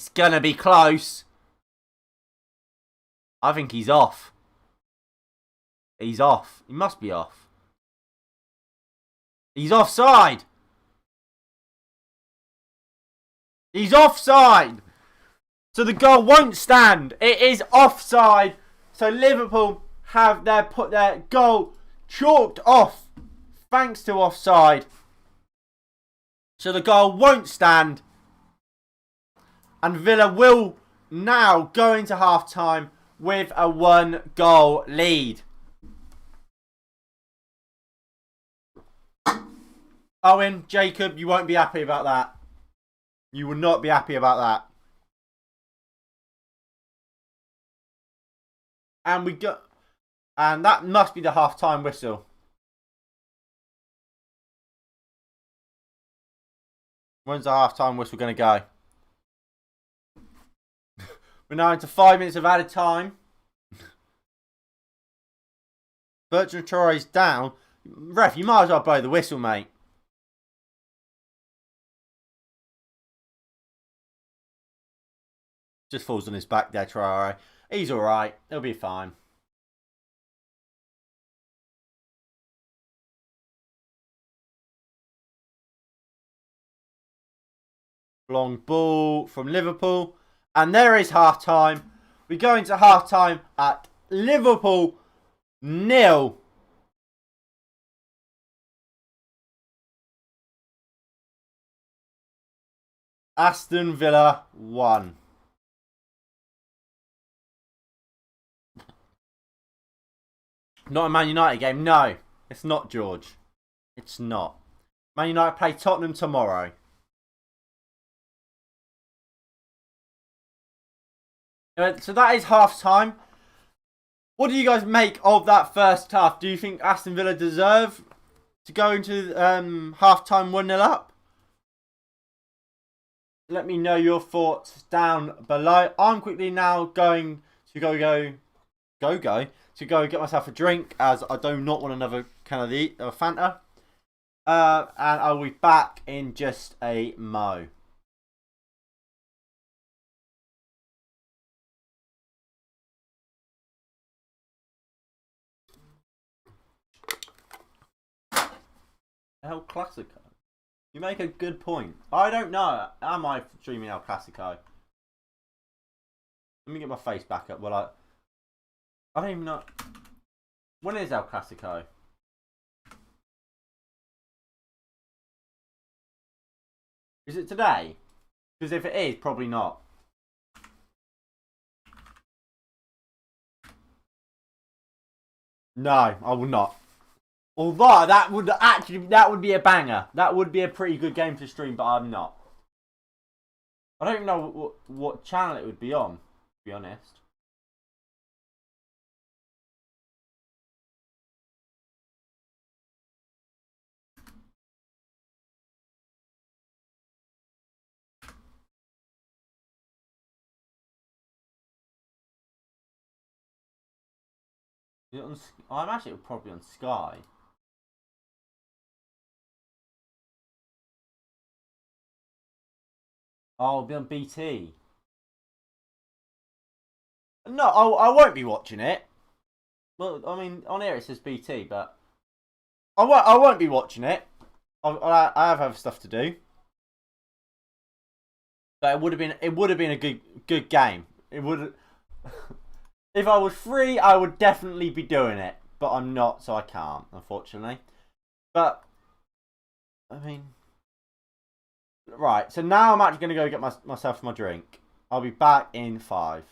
It's gonna be close. I think he's off. He's off. He must be off. He's offside. He's offside. So the goal won't stand. It is offside. So Liverpool have put their goal chalked off thanks to offside. So the goal won't stand. And Villa will now go into half time with a 1-goal lead. Owen, Jacob, you won't be happy about that. You will not be happy about that. And that must be the half-time whistle. When's the half-time whistle going to go? We're now into 5 minutes of added time. Bertrand Traore's down. Ref, you might as well blow the whistle, mate. Just falls on his back there, Traore. He's alright. He'll be fine. Long ball from Liverpool. And there is half-time. We go into half-time at Liverpool 0. Aston Villa 1. Not a Man United game. No, it's not, George. It's not. Man United play Tottenham tomorrow. So that is half time. What do you guys make of that first half? Do you think Aston Villa deserve to go into half time 1-0 up? Let me know your thoughts down below. I'm quickly now going to go get myself a drink, as I do not want another can of Fanta. And I'll be back in just a mo. El Clasico. You make a good point. I don't know. Am I streaming El Clasico? Let me get my face back up. Well, I don't even know. When is El Clasico? Is it today? Because if it is, probably not. No, I will not. Although that would be a banger. That would be a pretty good game to stream, but I'm not. I don't even know what channel it would be on, to be honest. I'm actually probably on Sky. Oh, it'll be on BT. No, I won't be watching it. Well, I mean, on here it says BT, but I won't be watching it. I have other stuff to do. But it would have been a good game. It would. If I was free, I would definitely be doing it, but I'm not, so I can't, unfortunately. But I mean, right. So now I'm actually going to go get myself my drink. I'll be back in 5.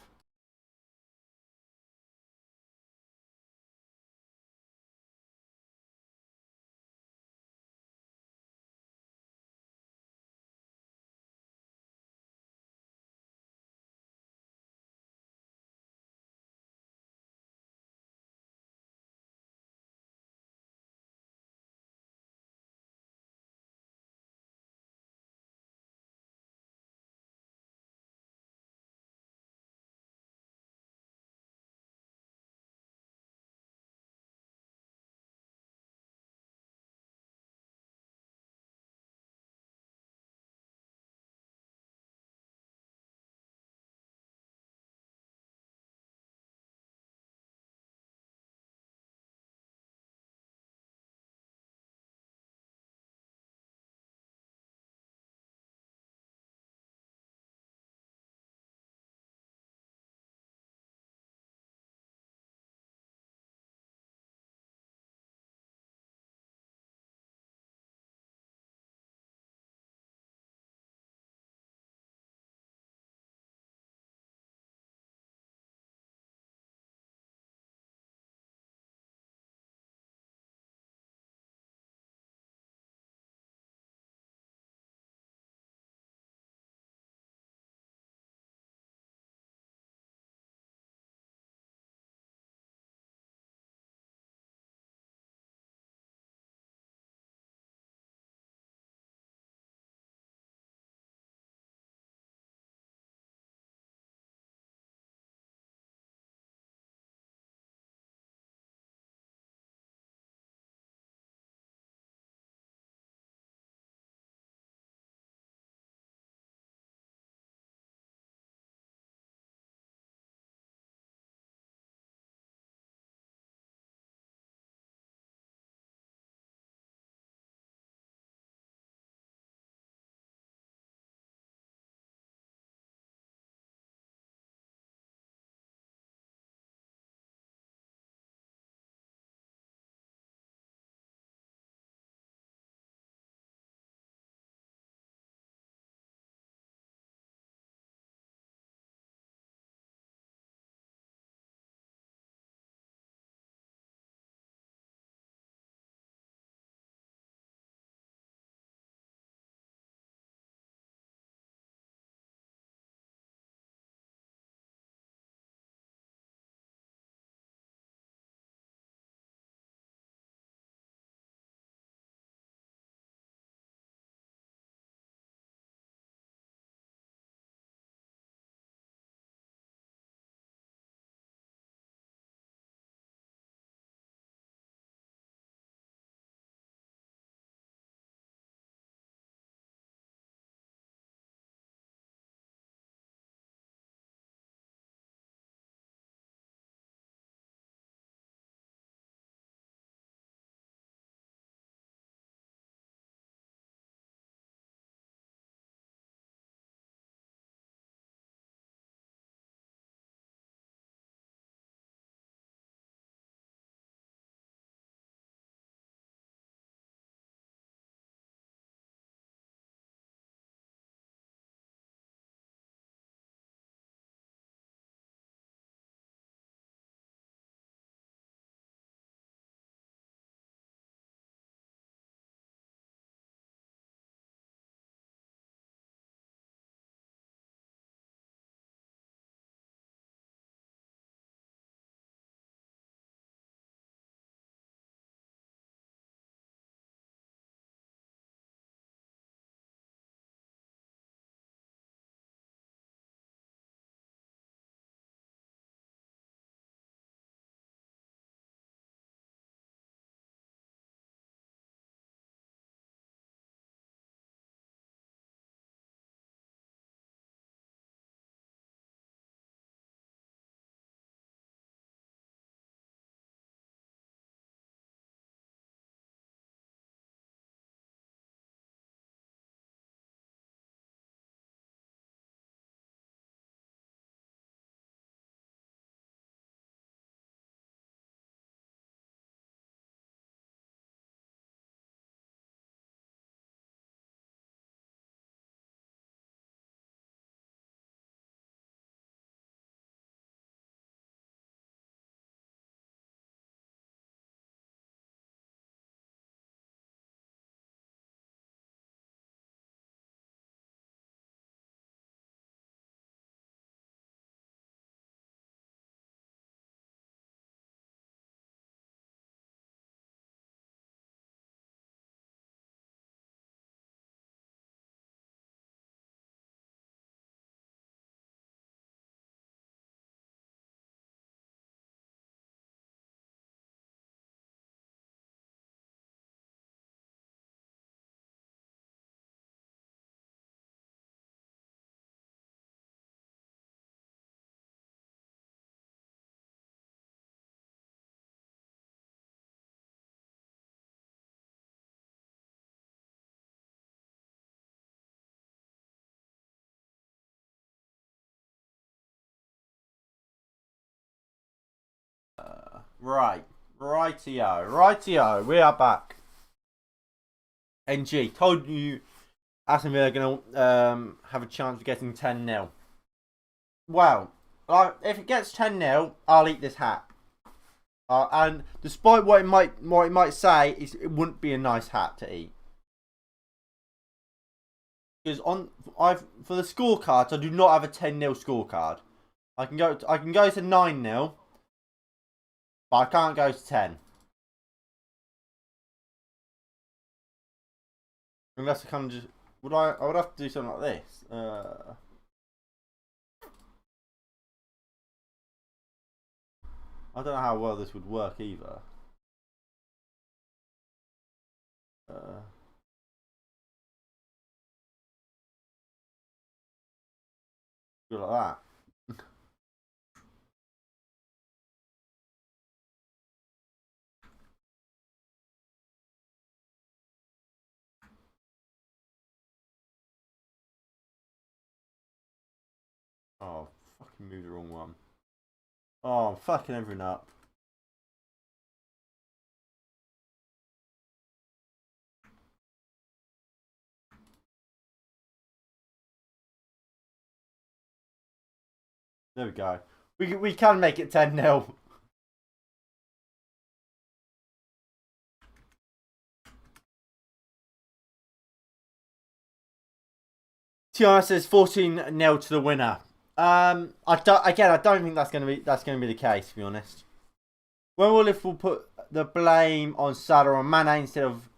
Right. Rightio. We are back. NG, told you Aston Villa are going to have a chance of getting 10-0. Well, if it gets 10-0, I'll eat this hat. And despite what it might say, it wouldn't be a nice hat to eat. Because for the scorecards, I do not have a 10-0 scorecard. I can go to 9-0, but I can't go to 10. Unless I kind of just I would have to do something like this. I don't know how well this would work either. Go like that. Oh, fucking moved the wrong one. Oh, I'm fucking everything up. There we go. We can make it 10-0. Tiana says 14-0 to the winner. I don't think that's going to be the case, to be honest. When will Liverpool put the blame on Salah or Mane instead of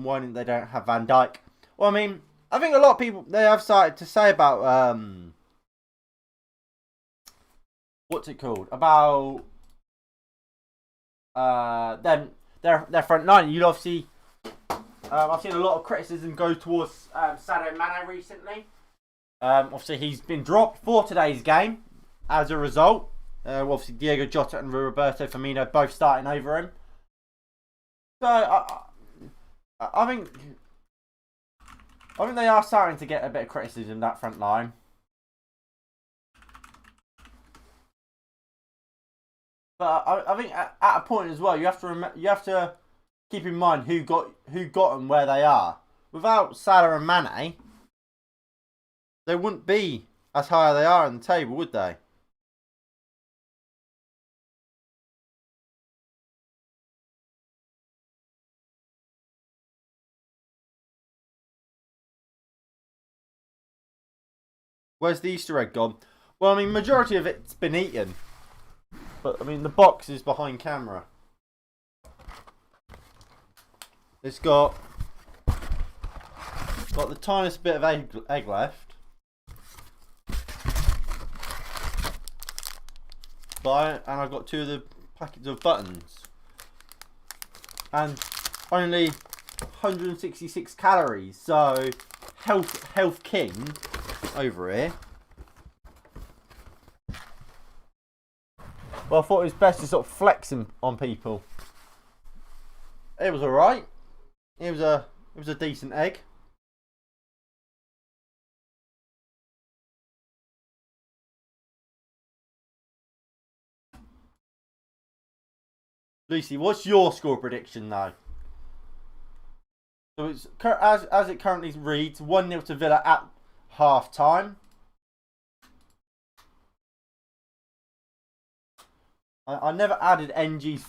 whining they don't have Van Dijk? Well, I mean, I think a lot of people, they have started to say about what's it called? About them their front line. You'd obviously I've seen a lot of criticism go towards Sadio Mane recently. Obviously, he's been dropped for today's game as a result. Obviously, Diego Jota and Roberto Firmino both starting over him. So, I think they are starting to get a bit of criticism, that front line. But I think at a point as well, you have to keep in mind who got them where they are. Without Salah and Mane, they wouldn't be as high as they are on the table, would they? Where's the Easter egg gone? Well, I mean, majority of it's been eaten. But, I mean, the box is behind camera. It's got the tiniest bit of egg left. And I've got 2 of the packets of buttons. And only 166 calories. So, health king over here. Well, I thought it was best to sort of flex on people. It was alright. It was a decent egg. Lucy, what's your score prediction now? So it's as it currently reads, 1-0 to Villa at half time. I never added NG's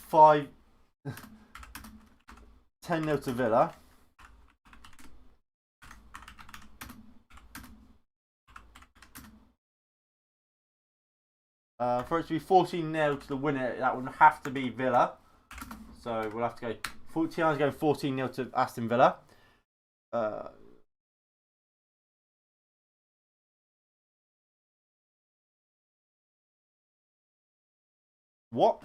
10-0 to Villa. For it to be 14-0 to the winner, that would have to be Villa. So we'll have to go. Tiana's going 14-0 to Aston Villa. What?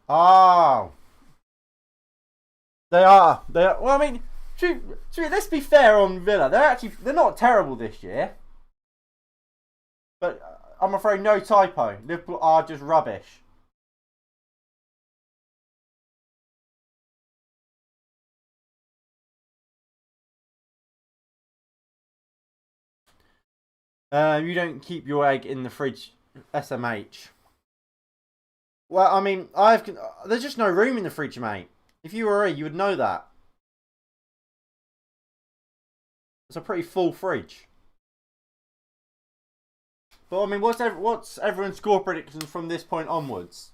Oh. They are. Well, I mean, let's be fair on Villa. They're not terrible this year. But I'm afraid no typo. Liverpool are just rubbish. You don't keep your egg in the fridge, SMH. Well, I mean, there's just no room in the fridge, mate. If you were you would know that. It's a pretty full fridge. But I mean, what's everyone's score predictions from this point onwards?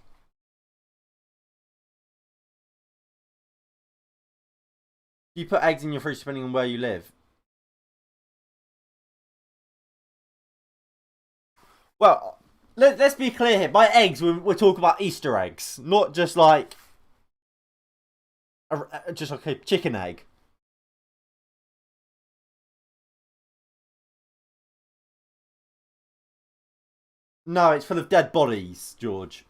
You put eggs in your fridge depending on where you live. Well, let's be clear here. By eggs, we're talking about Easter eggs, not just like a chicken egg. No, it's full of dead bodies, George.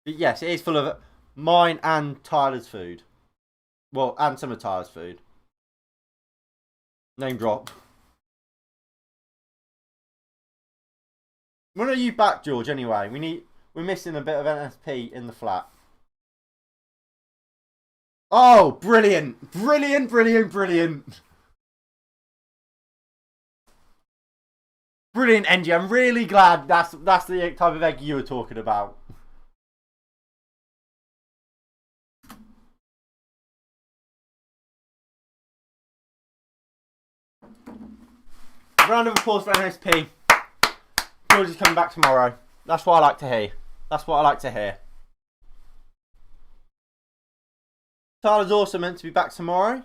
But yes, it is full of mine and Tyler's food. Well, and some of Tyler's food. Name drop. When are you back, George? Anyway, we're missing a bit of NSP in the flat. Oh, brilliant! Brilliant, brilliant, brilliant. Brilliant, NG. I'm really glad that's the type of egg you were talking about. Round of applause for NSP. George is coming back tomorrow. That's what I like to hear. That's what I like to hear. Tyler's also meant to be back tomorrow.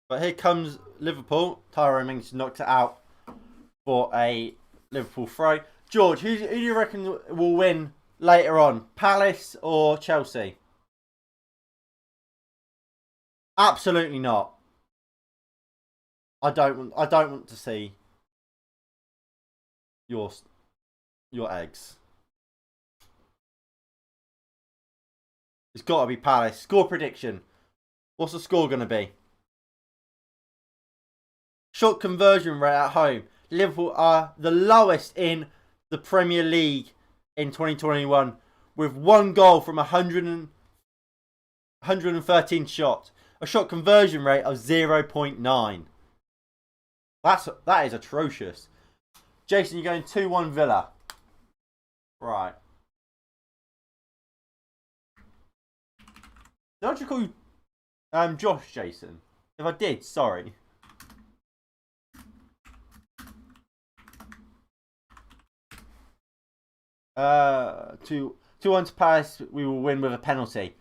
But here comes Liverpool. Tyrone Mings knocked it out for a Liverpool throw. George, who do you reckon will win later on? Palace or Chelsea? Absolutely not. I don't want to see your eggs. It's got to be Palace. Score prediction. What's the score going to be? Shot conversion rate at home. Liverpool are the lowest in the Premier League in 2021 with 1 goal from 113 shots. A shot conversion rate of 0.9. That is atrocious. Jason, you're going 2-1 Villa. Right. Did I just call you Josh, Jason? If I did, sorry. 2-1 to Paris. We will win with a penalty.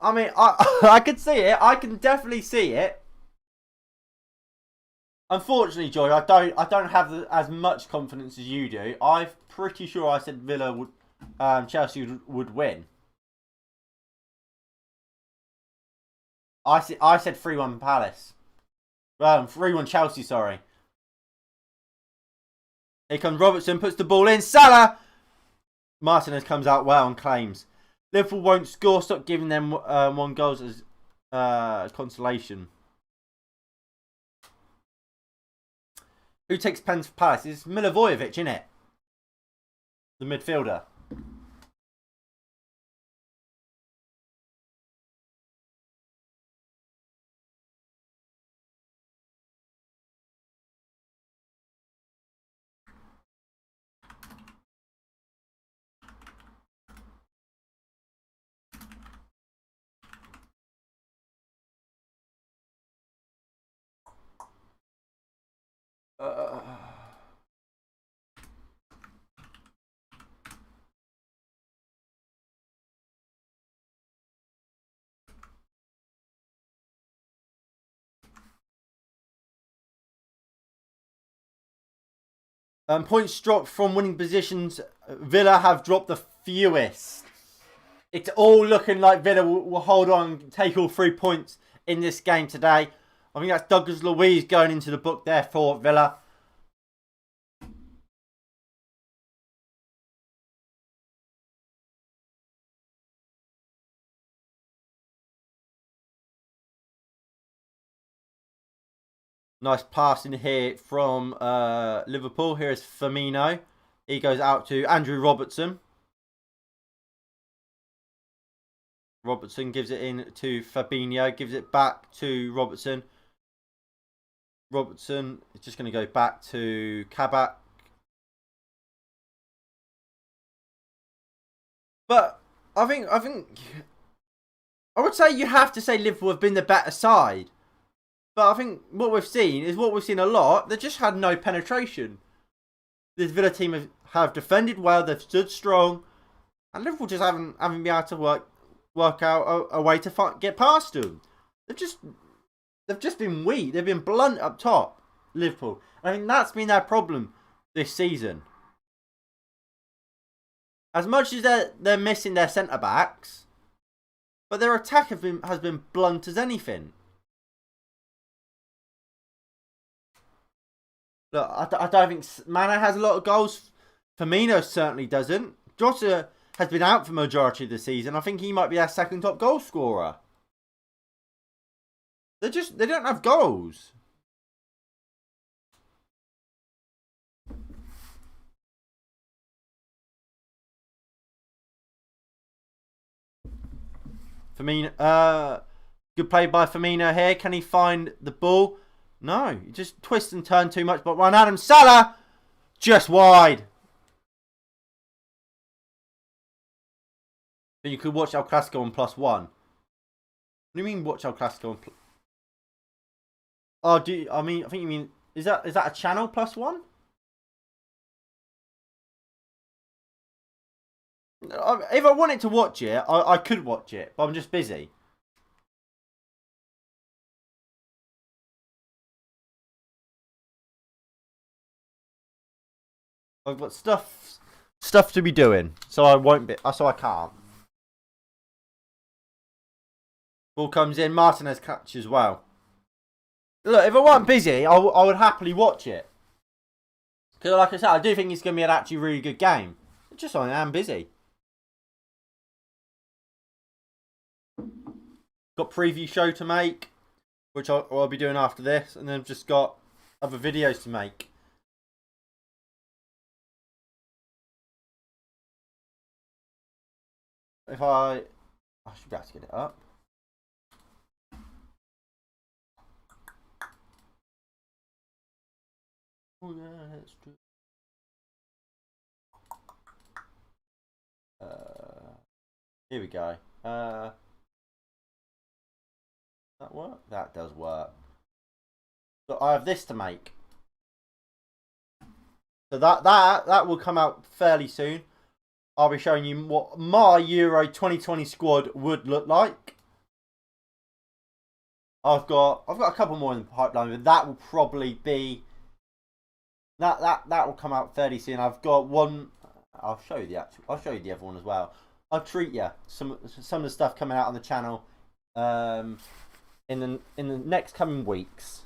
I mean, I can see it. I can definitely see it. Unfortunately, Joy, I don't have as much confidence as you do. I'm pretty sure I said Villa would, Chelsea would win. I said 3-1 Palace. 3-1 Chelsea. Sorry. Here comes Robertson, puts the ball in. Salah. Martinez comes out well and claims. Liverpool won't score. Stop giving them 1 goal as consolation. Who takes pens for Palace? It's Milivojevic, isn't it? The midfielder. Points dropped from winning positions. Villa have dropped the fewest. It's all looking like Villa will hold on and take all 3 points in this game today. I think that's Douglas Luiz going into the book there for Villa. Nice passing here from Liverpool. Here is Firmino. He goes out to Andrew Robertson. Robertson gives it in to Fabinho. Gives it back to Robertson. Robertson is just going to go back to Kabak. But I think I would say you have to say Liverpool have been the better side. But I think what we've seen is what we've seen a lot. They just had no penetration. This Villa team have defended well. They've stood strong, and Liverpool just haven't been able to work out a way to get past them. They've just been weak. They've been blunt up top. Liverpool. I mean, that's been their problem this season. As much as they're missing their centre backs, but their attack has been blunt as anything. Look, I don't think Mane has a lot of goals. Firmino certainly doesn't. Jota has been out for the majority of the season. I think he might be our second top goal scorer. They don't have goals. Firmino, good play by Firmino here. Can he find the ball? No, he just twists and turns too much. But Wijnaldum, Salah, just wide. But you could watch El Clasico on +1. What do you mean watch El Clasico on? Oh, I think you mean is that a channel +1? If I wanted to watch it, I could watch it, but I'm just busy. I've got stuff to be doing, so I won't be. So I can't. Ball comes in. Martinez catches well. Look, if I weren't busy, I would happily watch it. Because, like I said, I do think it's going to be an actually really good game. It's just I am busy. Got preview show to make, which I'll be doing after this, and then I've just got other videos to make. If I should be able to get it up. Oh yeah, that's true. Here we go. That work? That does work. So I have this to make. So that will come out fairly soon. I'll be showing you what my Euro 2020 squad would look like. I've got a couple more in the pipeline, but that will probably be that will come out fairly soon. I've got one. I'll show you the other one as well. I'll treat you some of the stuff coming out on the channel in the next coming weeks.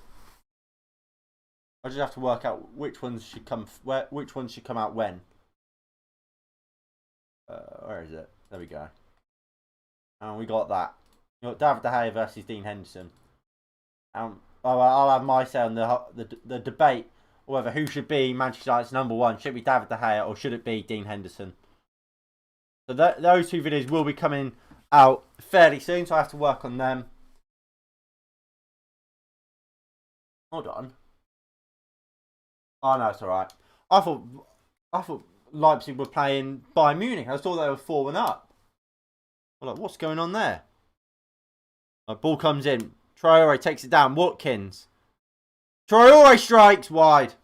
I just have to work out which ones should come out when. Where is it? There we go. And we got that. We got David De Gea versus Dean Henderson. I'll have my say on the debate whether who should be Manchester United's #1. Should it be David De Gea or should it be Dean Henderson? So those two videos will be coming out fairly soon, so I have to work on them. Hold on. Oh no, it's alright. I thought Leipzig were playing Bayern Munich. I thought they were 4-1 up. I'm like, what's going on there? The ball comes in. Traore takes it down. Watkins. Traore strikes wide.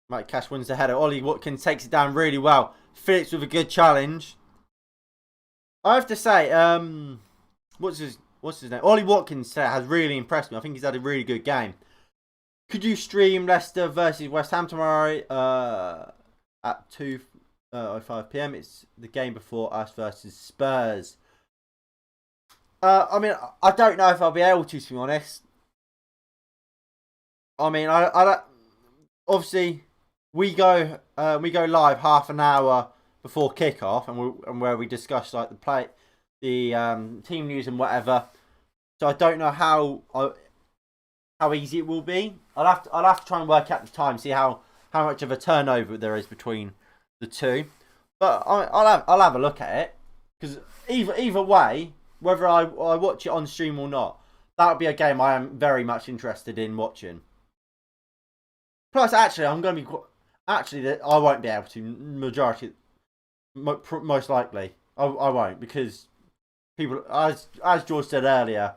Mike Cash wins the header. Ollie Watkins takes it down really well. Phillips with a good challenge. I have to say, what's his name? Ollie Watkins has really impressed me. I think he's had a really good game. Could you stream Leicester versus West Ham tomorrow at 2:05 PM? It's the game before us versus Spurs. I mean, I don't know if I'll be able to be honest. I mean, I don't. Obviously, we go live half an hour before kickoff, and where we discuss like the team news and whatever. So I don't know how easy it will be. I'll have to try and work out the time, see how much of a turnover there is between the two. But I'll have a look at it, because either way, whether I watch it on stream or not, that would be a game I am very much interested in watching. Plus, actually, I'm going to be I won't be able to most likely. I won't, because people, as George said earlier,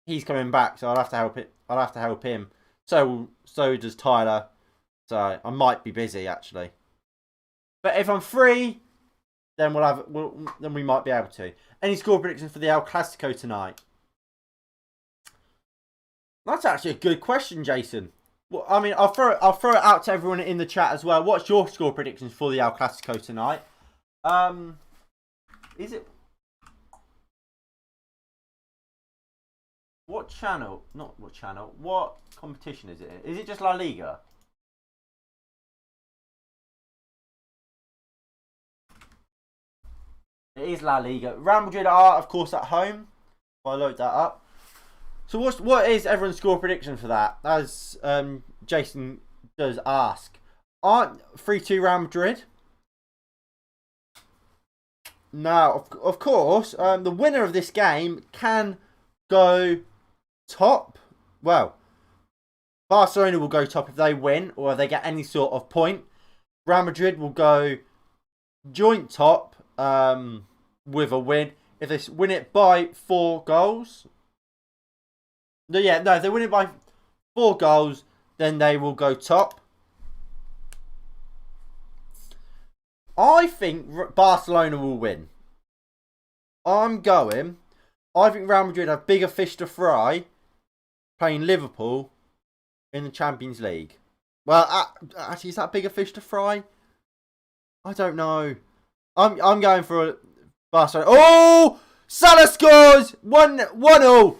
he's coming back, so I'll have to help it. I'll have to help him. So does Tyler. So I might be busy actually. But if I'm free, then then we might be able to. Any score predictions for the El Clasico tonight? That's actually a good question, Jason. Well, I mean, I'll throw it out to everyone in the chat as well. What's your score predictions for the El Clasico tonight? Is it? What channel? Not what channel. What competition is it in? Is it just La Liga? It is La Liga. Real Madrid are, of course, at home. I'll load that up. So what is everyone's score prediction for that? As Jason does ask. Aren't 3-2 Real Madrid? Now, of course, the winner of this game can go top. Well, Barcelona will go top if they win, or if they get any sort of point. Real Madrid will go joint top with a win. If they win it by 4 goals. No, if they win it by 4 goals, then they will go top. I think Barcelona will win. I think Real Madrid have bigger fish to fry playing Liverpool in the Champions League. Well, actually, is that bigger fish to fry? I don't know. I'm going for Barcelona. Oh! Salah scores! 1-0.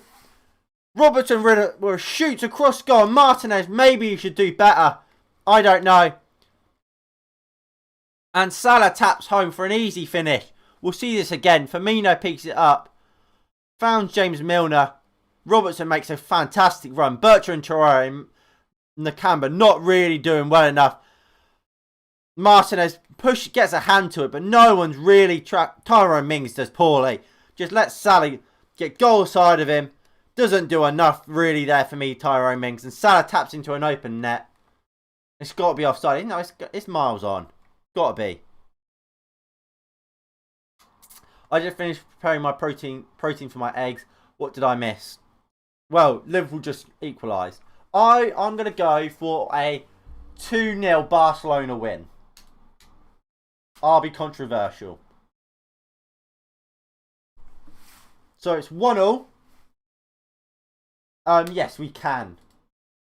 Robertson will shoot across goal. Martinez, maybe you should do better. I don't know. And Salah taps home for an easy finish. We'll see this again. Firmino picks it up. Found James Milner. Robertson makes a fantastic run. Bertrand Traore, Nakamba not really doing well enough. Martinez gets a hand to it, but no one's really Tyrone Mings does poorly. Just lets Salah get goal side of him. Doesn't do enough really there for me, Tyrone Mings. And Salah taps into an open net. It's got to be offside. No, it's miles on. Got to be. I just finished preparing my protein for my eggs. What did I miss? Well, Liverpool just equalised. I'm going to go for a 2-0 Barcelona win. I'll be controversial. So it's 1-0. Yes, we can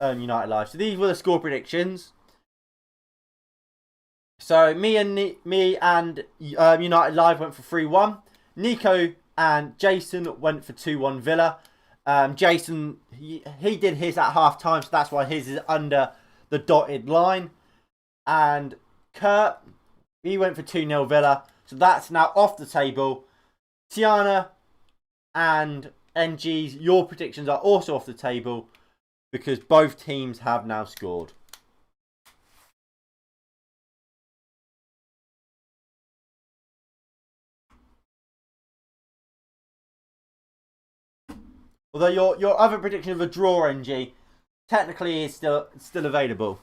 earn United Live. So these were the score predictions. So me and United Live went for 3-1. Nico and Jason went for 2-1 Villa. Jason, he did his at half time, so that's why his is under the dotted line. And Kurt, he went for 2-0 Villa. So that's now off the table. Tiana and NG's, your predictions are also off the table because both teams have now scored. Although your other prediction of a draw, NG, technically is still available.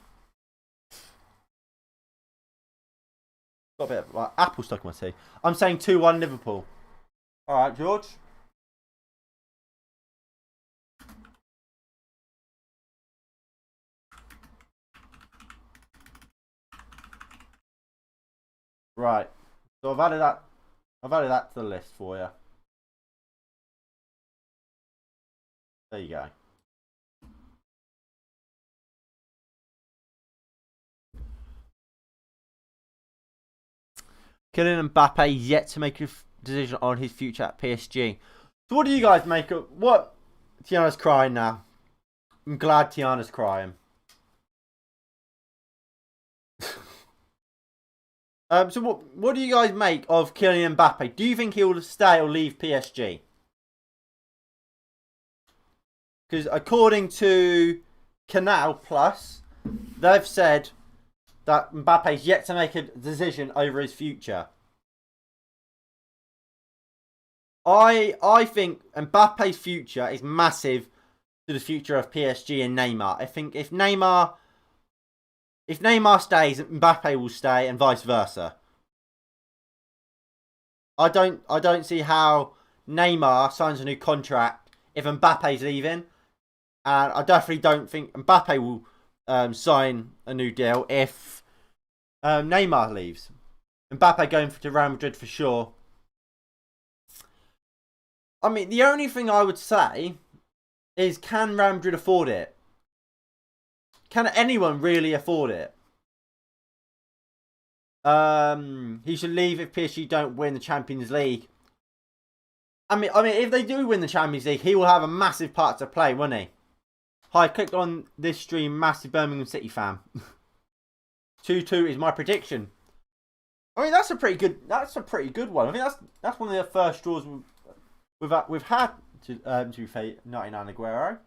Got a bit of apple stuck in my tea. I'm saying 2-1 Liverpool. All right, George. Right. So I've added that to the list for you. There you go. Kylian Mbappe yet to make a decision on his future at PSG. So what do you guys make of what? Tiana's crying now. I'm glad Tiana's crying. So what do you guys make of Kylian Mbappe? Do you think he'll stay or leave PSG? Because according to Canal Plus, they've said that Mbappe's yet to make a decision over his future. I think Mbappe's future is massive to the future of PSG and Neymar. I think if Neymar stays, Mbappe will stay, and vice versa. I don't see how Neymar signs a new contract if Mbappe's leaving, and I definitely don't think Mbappe will sign a new deal if Neymar leaves. Mbappe going to Real Madrid for sure. I mean, the only thing I would say is, can Real Madrid afford it? Can anyone really afford it? He should leave if PSG don't win the Champions League. I mean, if they do win the Champions League, he will have a massive part to play, won't he? Hi, clicked on this stream, massive Birmingham City fan. 2-2 is my prediction. I mean, that's a pretty good one. I think that's one of the first draws we've had to face 99 Aguero.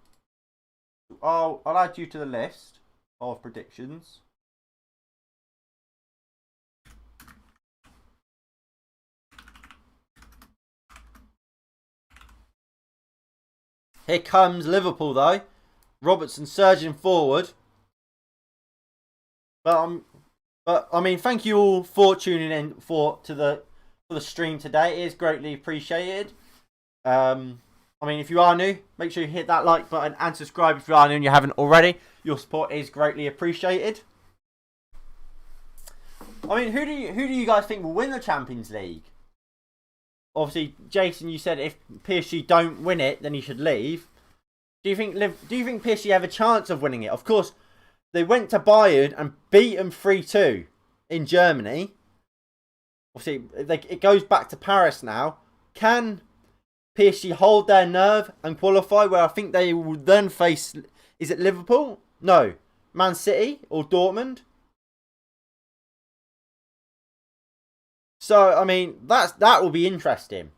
I'll add you to the list of predictions. Here comes Liverpool though. Robertson surging forward. But I mean, thank you all for tuning in for the stream today. It is greatly appreciated. I mean, if you are new, make sure you hit that like button and subscribe if you are new and you haven't already. Your support is greatly appreciated. I mean, who do you guys think will win the Champions League? Obviously, Jason, you said if PSG don't win it, then he should leave. Do you think PSG have a chance of winning it? Of course, they went to Bayern and beat them 3-2 in Germany. Obviously, it goes back to Paris now. Can PSG hold their nerve and qualify, where I think they will then face, is it Liverpool? No, Man City or Dortmund? So, I mean, that will be interesting.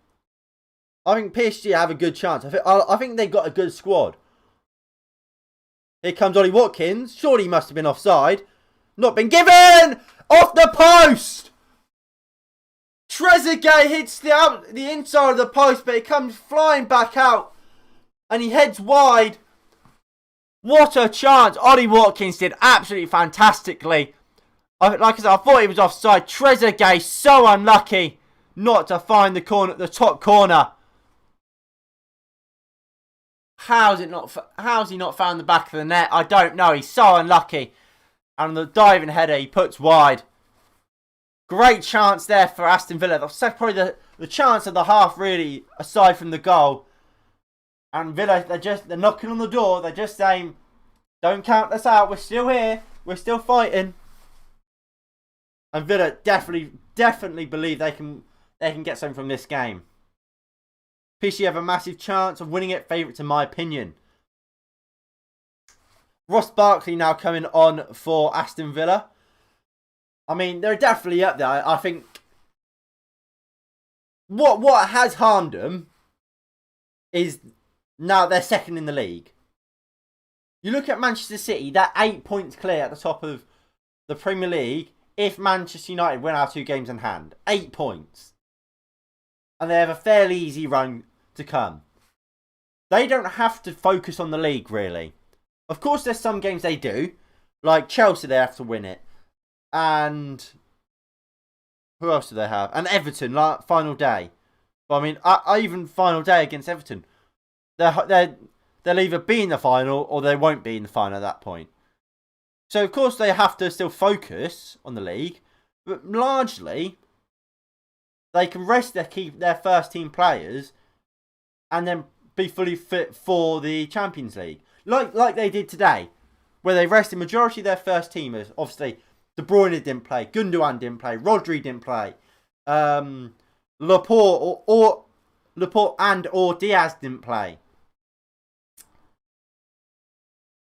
I think PSG have a good chance. I think they've got a good squad. Here comes Ollie Watkins. Surely he must have been offside. Not been given! Off the post! Trezeguet hits the inside of the post, but it comes flying back out. And he heads wide. What a chance. Ollie Watkins did absolutely fantastically. Like I said, I thought he was offside. Trezeguet, so unlucky not to find the top corner. How's he not found the back of the net? I don't know. He's so unlucky. And the diving header he puts wide. Great chance there for Aston Villa. That's probably the chance of the half, really, aside from the goal. And Villa, they're knocking on the door. They're just saying, don't count us out. We're still here. We're still fighting. And Villa definitely believe they can get something from this game. PSG have a massive chance of winning it. Favourites in my opinion. Ross Barkley now coming on for Aston Villa. I mean, they're definitely up there. I think what has harmed them is now they're second in the league. You look at Manchester City, they're 8 points clear at the top of the Premier League. If Manchester United win our 2 games in hand, 8 points. And they have a fairly easy run to come. They don't have to focus on the league, really. Of course, there's some games they do. Like Chelsea, they have to win it. And who else do they have? And Everton, like final day. But I mean, even final day against Everton. They'll either be in the final or they won't be in the final at that point. So, of course, they have to still focus on the league. But largely, they can rest their first team players and then be fully fit for the Champions League. Like they did today, where they rested majority of their first teamers. Obviously, De Bruyne didn't play, Gundogan didn't play, Rodri didn't play, Laporte Laporte and or Diaz didn't play.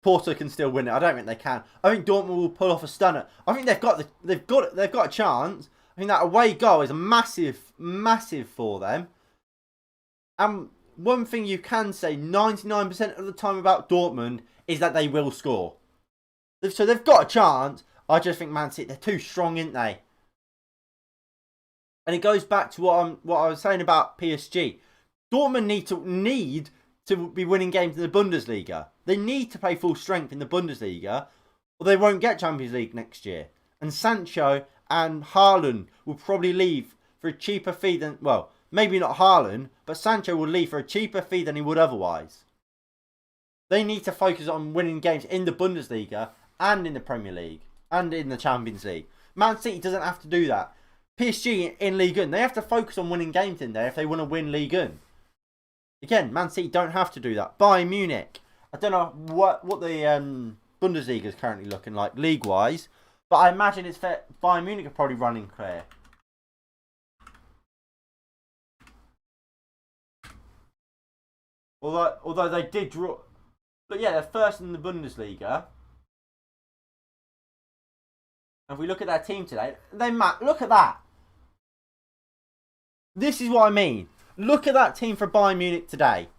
Porto can still win it. I don't think they can. I think Dortmund will pull off a stunner. I think they've got a chance. I think that away goal is a massive for them. And one thing you can say 99% of the time about Dortmund is that they will score. So they've got a chance. I just think Man City, they're too strong, aren't they? And it goes back to what I was saying about PSG. Dortmund need to be winning games in the Bundesliga. They need to play full strength in the Bundesliga, or they won't get Champions League next year. And Sancho and Haaland will probably leave for a cheaper fee than, well, maybe not Haaland, but Sancho will leave for a cheaper fee than he would otherwise. They need to focus on winning games in the Bundesliga and in the Premier League and in the Champions League. Man City doesn't have to do that. PSG in Ligue 1, they have to focus on winning games in there if they want to win Ligue 1. Again, Man City don't have to do that. Bayern Munich, I don't know what the Bundesliga is currently looking like league-wise, but I imagine it's fair. Bayern Munich are probably running clear. Although they did draw, but yeah, they're first in the Bundesliga. And if we look at their team today, look at that. This is what I mean. Look at that team for Bayern Munich today.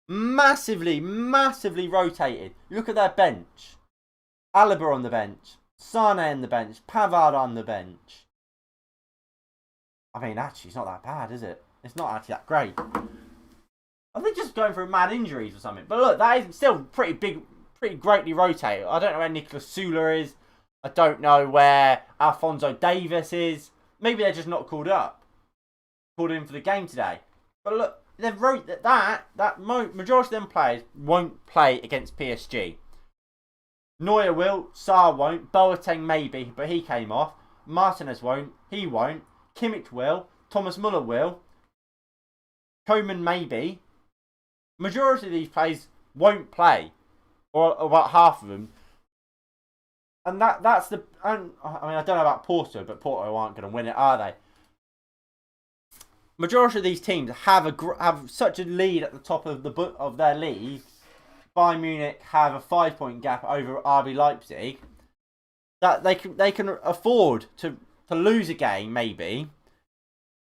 Massively rotated. Look at their bench. Alaba on the bench. Sane on the bench. Pavard on the bench. I mean, actually, it's not that bad, is it? It's not actually that great. I think just going through mad injuries or something. But look, that is still pretty greatly rotated. I don't know where Nicolas Sula is. I don't know where Alphonso Davies is. Maybe they're just not called in for the game today. But look, they've wrote that majority of them players won't play against PSG. Neuer will, Sarr won't, Boateng maybe, but he came off. Martinez won't, he won't. Kimmich will, Thomas Muller will. Koeman maybe. Majority of these players won't play, or about half of them. And that's the. And I mean, I don't know about Porto, but Porto aren't going to win it, are they? Majority of these teams have such a lead at the top of their league. Bayern Munich have a 5-point gap over RB Leipzig that they can afford to lose a game maybe,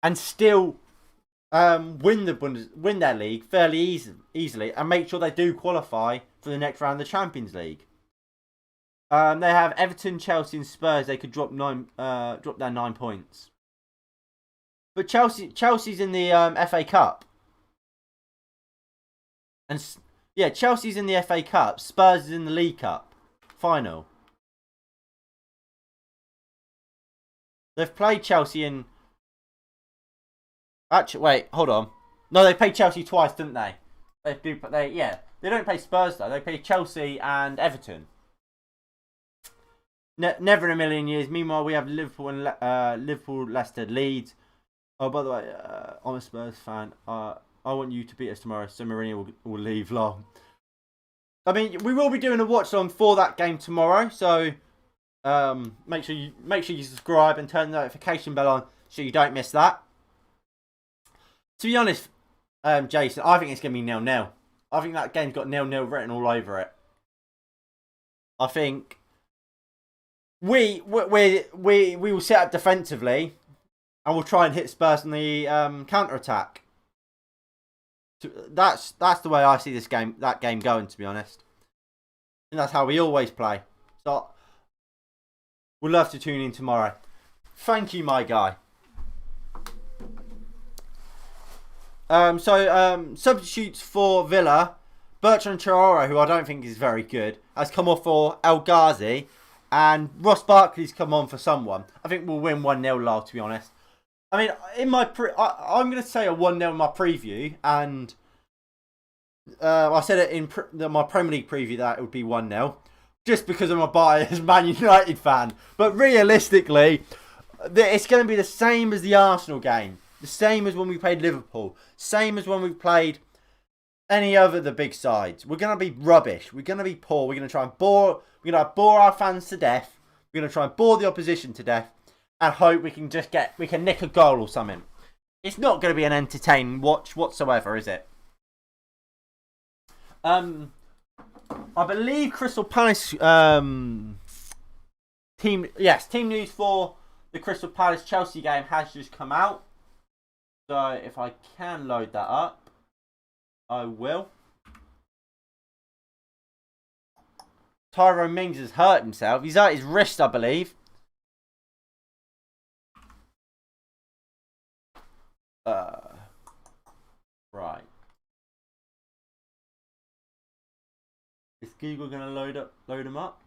and still win their league fairly easily, and make sure they do qualify for the next round of the Champions League. They have Everton, Chelsea, and Spurs. They could drop their 9 points. But Chelsea's in the FA Cup. And yeah, Chelsea's in the FA Cup. Spurs is in the League Cup final. They've played Chelsea in. Actually, wait, hold on. No, they played Chelsea twice, didn't they? They don't play Spurs though. They play Chelsea and Everton. Never in a million years. Meanwhile, we have Liverpool and Liverpool, Leicester, Leeds. Oh, by the way, I'm a Spurs fan. I want you to beat us tomorrow, so Mourinho will leave long. I mean, we will be doing a watch along for that game tomorrow, so make sure you subscribe and turn the notification bell on so you don't miss that. To be honest, Jason, I think it's going to be 0-0. I think that game's got 0-0 written all over it. I think we will set up defensively. And we'll try and hit Spurs on the counter-attack. That's the way I see that game going, to be honest. And that's how we always play. So, we'll love to tune in tomorrow. Thank you, my guy. Substitutes for Villa. Bertrand Traore, who I don't think is very good, has come off for El Ghazi. And Ross Barkley's come on for someone. I think we'll win 1-0, Lyle, to be honest. I mean, I'm going to say a 1-0 in my preview, and I said it in my Premier League preview that it would be 1-0, just because I'm a biased Man United fan. But realistically, it's going to be the same as the Arsenal game, the same as when we played Liverpool, same as when we played any other of the big sides. We're going to be rubbish. We're going to be poor. We're going to try and bore our fans to death. We're going to try and bore the opposition to death. And hope we can nick a goal or something. it's not going to be an entertaining watch whatsoever, is it? I believe Crystal Palace team news for the Crystal Palace Chelsea game has just come out. So if I can load that up, I will. Tyrone Mings has hurt himself. He's hurt his wrist, I believe. Right. Is Google going to load him up?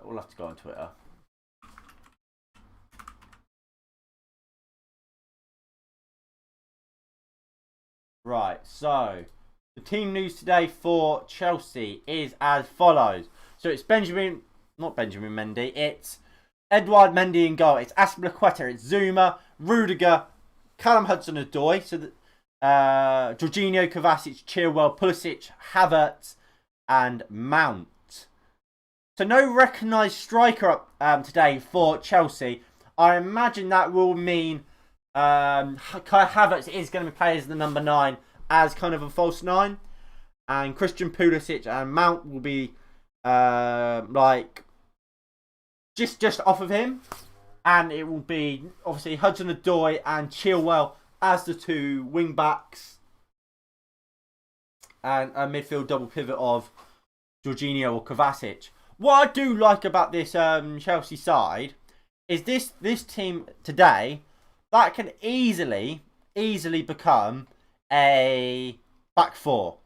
We'll have to go on Twitter. Right, so the team news today for Chelsea is as follows. So it's not Benjamin Mendy, it's Edouard Mendy in goal. It's Aspilicueta, it's Zuma, Rudiger, Callum Hudson-Odoi, so Jorginho, Kovacic, Chilwell, Pulisic, Havertz, and Mount. So no recognised striker up today for Chelsea. I imagine that will mean Kai Havertz is going to be played as the number 9 as kind of a false 9. And Christian Pulisic and Mount will be just off of him. And it will be obviously Hudson-Odoi and Chilwell as the 2 wing backs. And a midfield double pivot of Jorginho or Kovacic. What I do like about this Chelsea side is this team today that can easily become a back 4.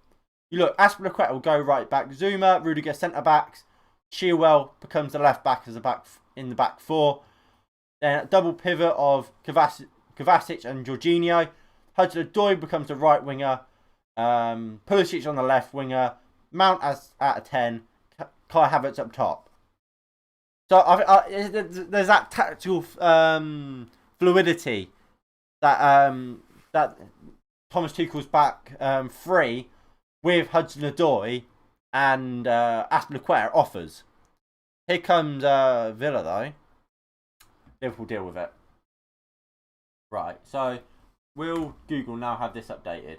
You look, Aspilicueta will go right back, Zuma, Rudiger centre backs, Chilwell becomes the left back as in the back 4. Then a double pivot of Kovacic and Jorginho. Hudson-Odoi becomes the right winger. Pulisic on the left winger. Mount as at a 10. Kai Havertz up top. So there's that tactical fluidity that that Thomas Tuchel's back 3 with Hudson-Odoi and Aspilicueta offers. Here comes Villa though. Liverpool deal with it. Right, so will Google now have this updated?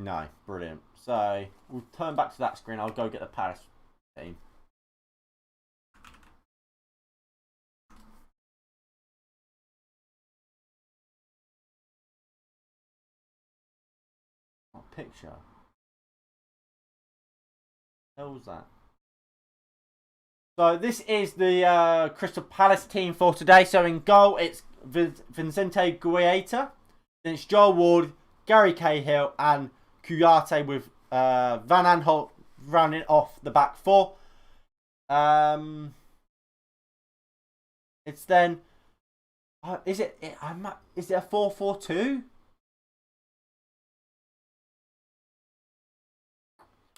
No, brilliant. So we'll turn back to that screen. I'll go get the Paris team. What picture? What was that? So this is the Crystal Palace team for today. So in goal, it's Vicente Guaita. Then it's Joel Ward, Gary Cahill, and Kouyaté with Van Aanholt rounding off the back 4. It's then is it a 4-4-2?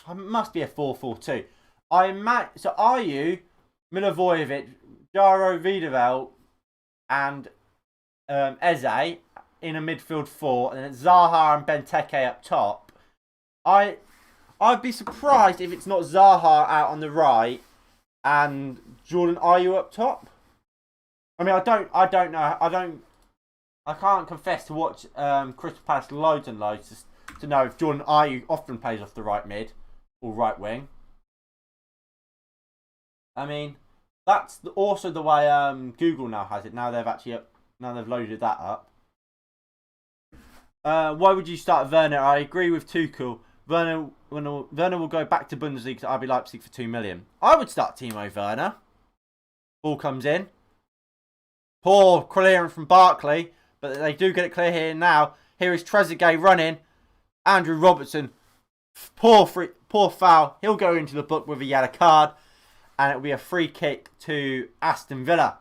It must be a 4-4-2. So are you Milivojevic, Jaro Vidal, and Eze in a midfield 4, and then Zaha and Benteke up top? I'd be surprised if it's not Zaha out on the right and Jordan Ayew up top. I mean, I don't know. I can't confess to watch Crystal Palace loads and loads to know if Jordan Ayew often plays off the right mid or right wing. I mean, that's also the way Google now has it. Now they've loaded that up. Why would you start Werner? I agree with Tuchel. Werner will go back to Bundesliga to RB Leipzig for 2 million. I would start Timo Werner. Ball comes in. Poor clearance from Barkley, but they do get it clear here now. Here is Trezeguet running. Andrew Robertson. Poor foul. He'll go into the book with a yellow card. And it'll be a free kick to Aston Villa.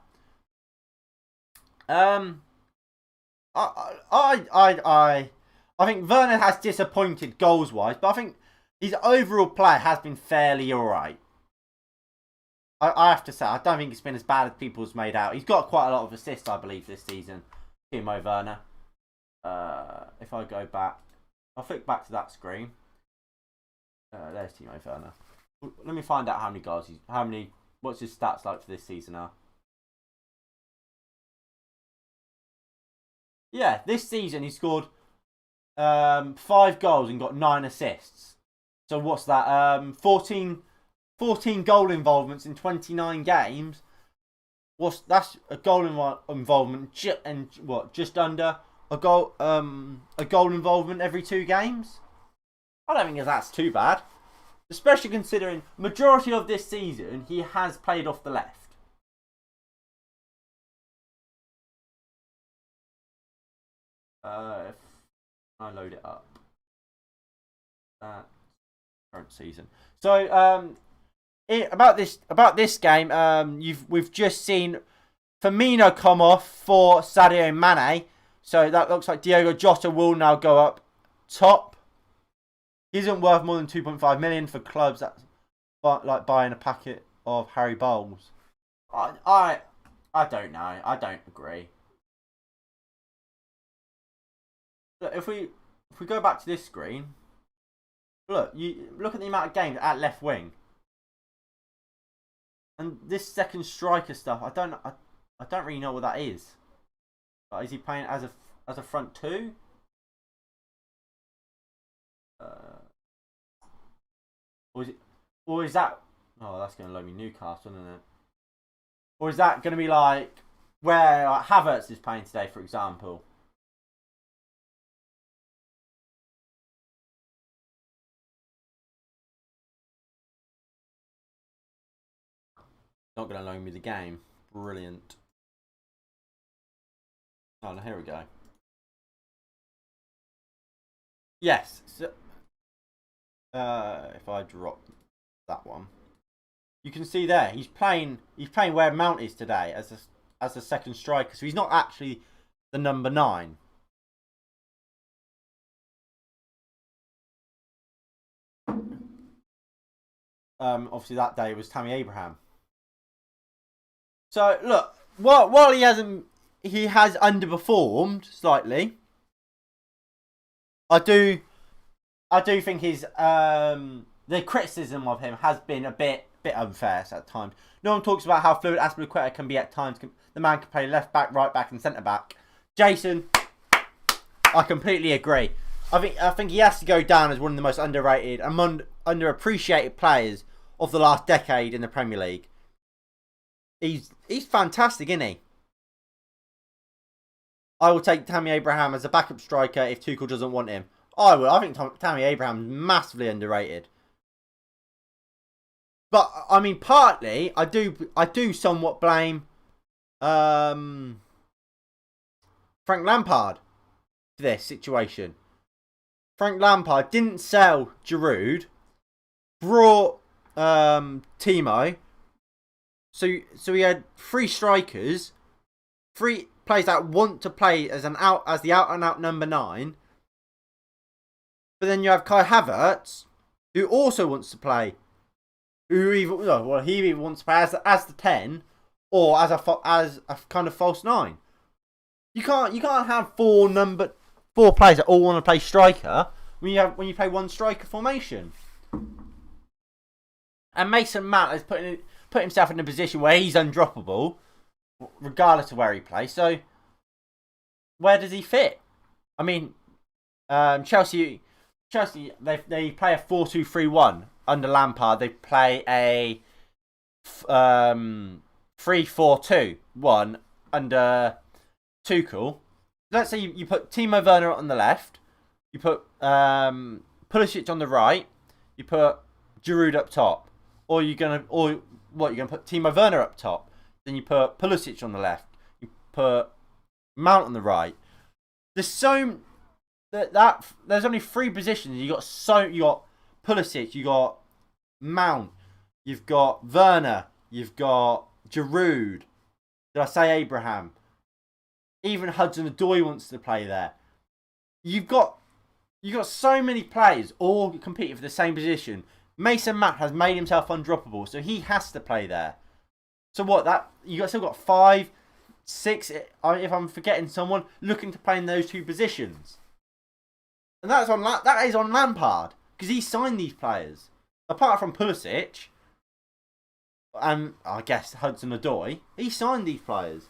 I think Werner has disappointed goals wise, but I think his overall play has been fairly alright. I have to say, I don't think it's been as bad as people's made out. He's got quite a lot of assists, I believe, this season. Timo Werner. If I go back, I'll flick back to that screen. There's Timo Werner. Let me find out how many goals what's his stats like for this season now. Yeah, this season he scored 5 goals and got 9 assists. So what's that? 14 goal involvements in 29 games. That's a goal involvement just under a goal involvement every 2 games. I don't think that's too bad, especially considering majority of this season he has played off the left. If I load it up, current season. So about this game, we've just seen Firmino come off for Sadio Mane, so that looks like Diogo Jota will now go up top. He isn't worth more than 2.5 million for clubs that's like buying a packet of Harry Bowles. I don't know. I don't agree. Look, if we go back to this screen, look at the amount of games at left wing, and this second striker stuff. I don't really know what that is. Like, is he playing as a front 2? Or is that? Oh, that's going to load me Newcastle, isn't it? Or is that going to be like where Havertz is playing today, for example? Not going to loan me the game. Brilliant. Oh, no, here we go. Yes. So, if I drop that one, you can see there he's playing where Mount is today as a second striker. So he's not actually the number 9. Obviously that day was Tammy Abraham. So look, while he has underperformed slightly. I do think his the criticism of him has been a bit unfair at times. No one talks about how fluid Azpilicueta can be at times. The man can play left back, right back, and centre back. Jason, I completely agree. I think he has to go down as one of the most underrated and underappreciated players of the last decade in the Premier League. He's fantastic, isn't he? I will take Tammy Abraham as a backup striker if Tuchel doesn't want him. I will. I think Tammy Abraham is massively underrated. But I mean, partly I do somewhat blame Frank Lampard for this situation. Frank Lampard didn't sell Giroud, brought Timo. So he had 3 strikers, 3 players that want to play as the out and out number 9. But then you have Kai Havertz, who also wants to play, he either wants to play as the 10 or as a kind of false 9. You can't have 4 players that all want to play striker when you play one striker formation. And Mason Mount has put himself in a position where he's undroppable, regardless of where he plays. So, where does he fit? I mean, Chelsea, they play a 4-2-3-1 under Lampard. They play a 3-4-2-1 under Tuchel. Let's say you put Timo Werner on the left, you put Pulisic on the right, you put Giroud up top, or you're gonna put Timo Werner up top, then you put Pulisic on the left, you put Mount on the right. There's only 3 positions. You got Pulisic, you got Mount, you've got Werner, you've got Giroud. Did I say Abraham? Even Hudson-Odoi wants to play there. You've got so many players all competing for the same position. Mason Mount has made himself undroppable, so he has to play there. So still got 5, 6, if I'm forgetting someone, looking to play in those 2 positions. And that is on Lampard. Because he signed these players. Apart from Pulisic, and I guess Hudson-Odoi, he signed these players.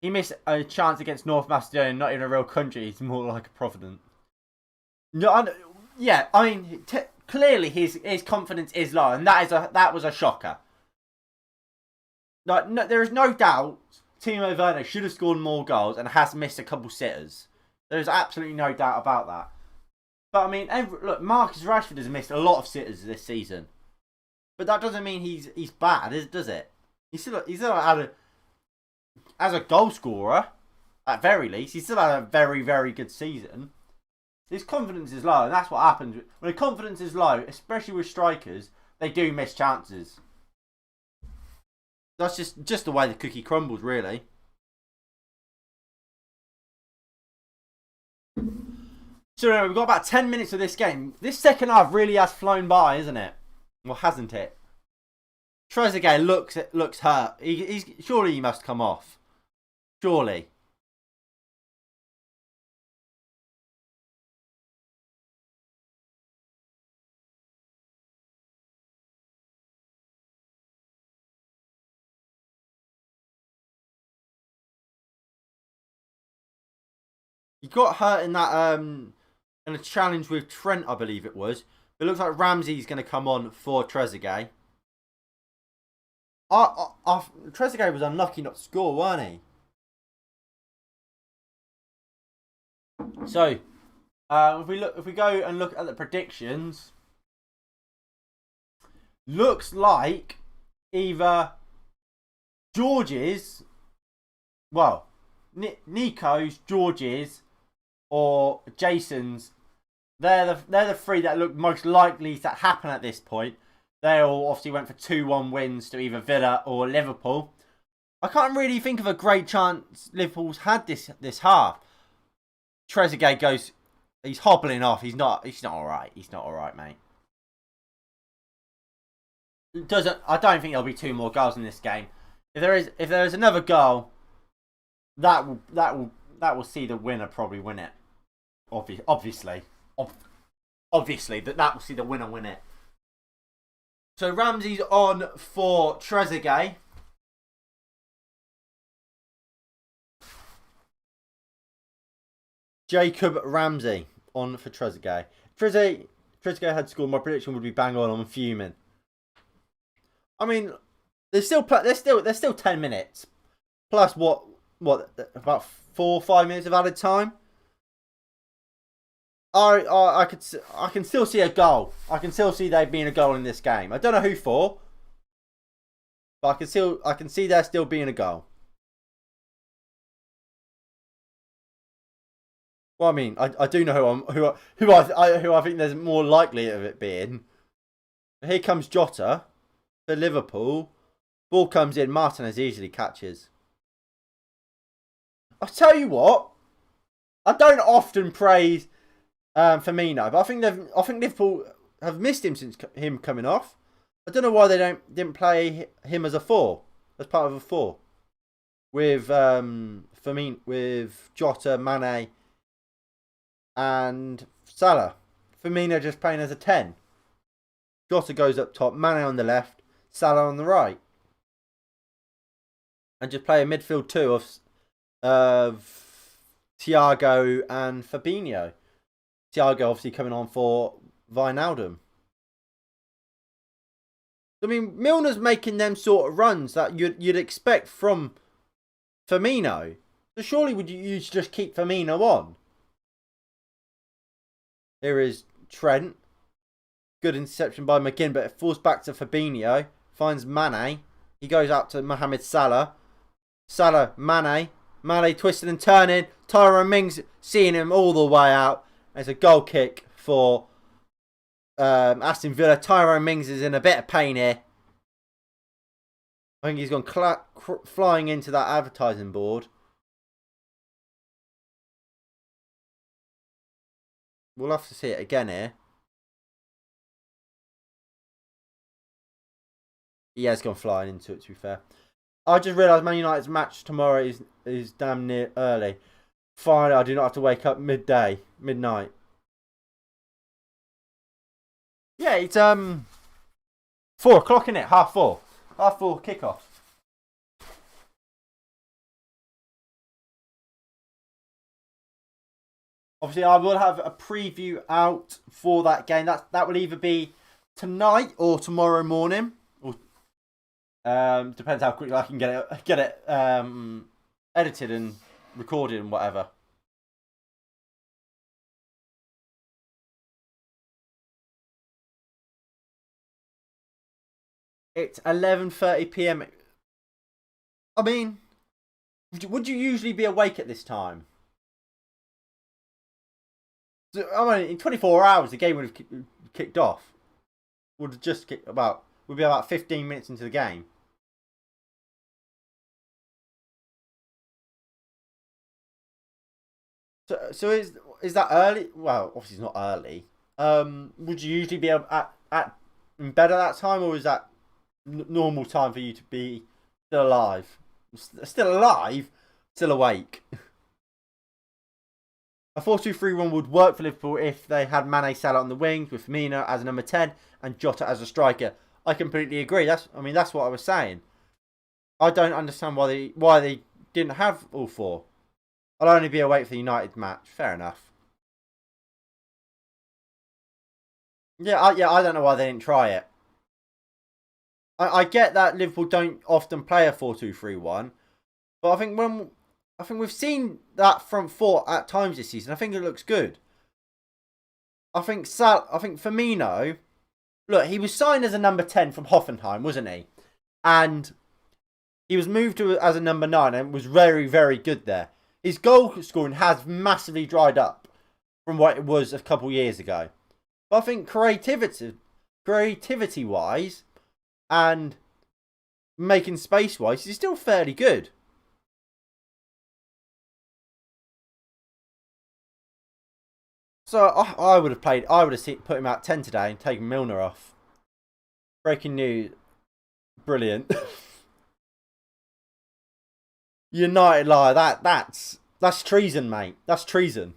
He missed a chance against North Macedonia, not even a real country. He's more like a Providence. No, yeah, I mean, clearly his confidence is low, and that was a shocker. Like, no, there is no doubt Timo Werner should have scored more goals and has missed a couple sitters. There is absolutely no doubt about that. But I mean, look, Marcus Rashford has missed a lot of sitters this season, but that doesn't mean he's bad, does it? He's still had a, as a goal scorer, at very least, he's still had a very, very good season. His confidence is low, and that's what happens when confidence is low, especially with strikers. They do miss chances. That's just the way the cookie crumbles, really. So anyway, we've got about 10 minutes of this game. This second half really has flown by, isn't it? Well, hasn't it? Trezeguet looks hurt. Surely he must come off. Surely. He got hurt in that in a challenge with Trent, I believe it was. It looks like Ramsey's going to come on for Trezeguet. Trezeguet was unlucky not to score, weren't he? So, if we go and look at the predictions, looks like either George's, well, Nico's, George's, or Jason's. They're the three that look most likely to happen at this point. They all obviously went for 2-1 wins to either Villa or Liverpool. I can't really think of a great chance Liverpool's had this half. Trezeguet goes, he's hobbling off. He's not alright. He's not alright, mate. I don't think there'll be 2 more goals in this game. If there is another goal, that will see the winner probably win it. Obviously, that will see the winner win it. So Ramsey's on for Trezeguet. Jacob Ramsey on for Trezeguet. Trezeguet had scored, my prediction would be bang on. I'm fuming. I mean, there's still 10 minutes plus what about 4 or 5 minutes of added time. I can still see a goal. I can still see there being a goal in this game. I don't know who for, but I can see there still being a goal. Well, I mean, I do know who I think there's more likely of it being. Here comes Jota for Liverpool. Ball comes in. Martinez easily catches. I'll tell you what. I don't often praise Firmino, but I think Liverpool have missed him since him coming off. I don't know why they didn't play him as a 4, as part of a 4, with with Jota, Mane, and Salah. Firmino just playing as a 10. Jota goes up top, Mane on the left, Salah on the right, and just play a midfield 2 of Thiago and Fabinho. Thiago obviously coming on for Wijnaldum. I mean, Milner's making them sort of runs that you'd expect from Firmino. So surely would you just keep Firmino on? Here is Trent. Good interception by McGinn, but it falls back to Fabinho. Finds Mane. He goes out to Mohamed Salah. Salah, Mane. Mane twisting and turning. Tyrone Mings seeing him all the way out. There's a goal kick for Aston Villa. Tyrone Mings is in a bit of pain here. I think he's gone flying into that advertising board. We'll have to see it again here. He has gone flying into it, to be fair. I just realised Man United's match tomorrow is damn near early. Fine, I do not have to wake up midnight. Yeah, it's 4 o'clock, innit? 4:30. 4:30 kickoff. Obviously, I will have a preview out for that game. That will either be tonight or tomorrow morning. Or depends how quickly I can get it edited and recorded and whatever. It's 11:30 p.m. I mean, would you usually be awake at this time? I mean, in 24 hours, the game would have kicked off. Would have just kicked about. Would be about 15 minutes into the game. So is that early? Well, obviously it's not early. Would you usually be at in bed at that time, or is that normal time for you to be still alive? Still alive? Still awake? A 4-2-3-1 would work for Liverpool if they had Mane, Salah on the wings with Firmino as a number 10 and Jota as a striker. I completely agree. That's what I was saying. I don't understand why they didn't have all four. I'll only be awake for the United match. Fair enough. Yeah, I don't know why they didn't try it. I get that Liverpool don't often play a 4-2-3-1, but I think we've seen that front four at times this season. I think it looks good. I think Firmino, look, he was signed as a number 10 from Hoffenheim, wasn't he? And he was moved to as a number 9 and was very, very good there. His goal scoring has massively dried up from what it was a couple years ago. But I think creativity wise and making space wise, he's still fairly good. So I would have put him out 10 today and taken Milner off. Breaking news. Brilliant. United liar. That's treason, mate. That's treason.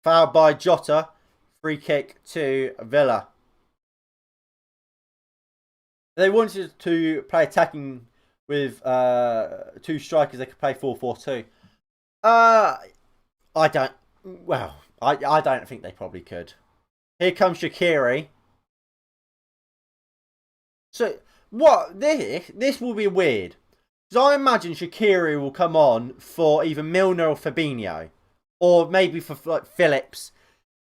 Foul by Jota. Free kick to Villa. They wanted to play attacking with two strikers. They could play 4-4-2. I don't think they probably could. Here comes Shaqiri. So what this will be weird. Because I imagine Shaqiri will come on for either Milner or Fabinho. Or maybe for like Phillips,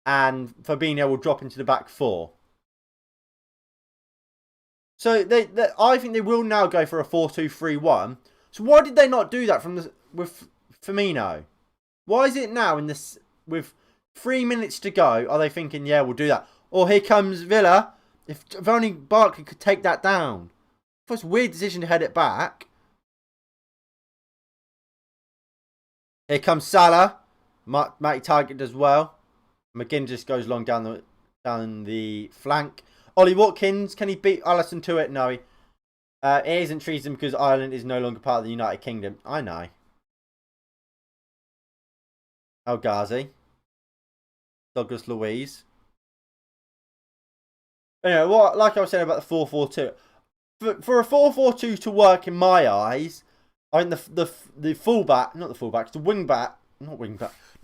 and Fabinho will drop into the back four. So I think they will now go for a 4-2-3-1. So why did they not do that with Firmino? Why is it now with 3 minutes to go? Are they thinking, yeah, we'll do that? Or here comes Villa. If only Barkley could take that down. It's a weird decision to head it back. Here comes Salah. Matty targeted as well. McGinn just goes long down the flank. Ollie Watkins, can he beat Alisson to it? No. It isn't treason because Ireland is no longer part of the United Kingdom. I know. El Ghazi. Douglas Luiz. Anyway, like I was saying about the 4-4-2. For a 4-4-2 to work in my eyes, I think the fullback, not the fullbacks, the wingback,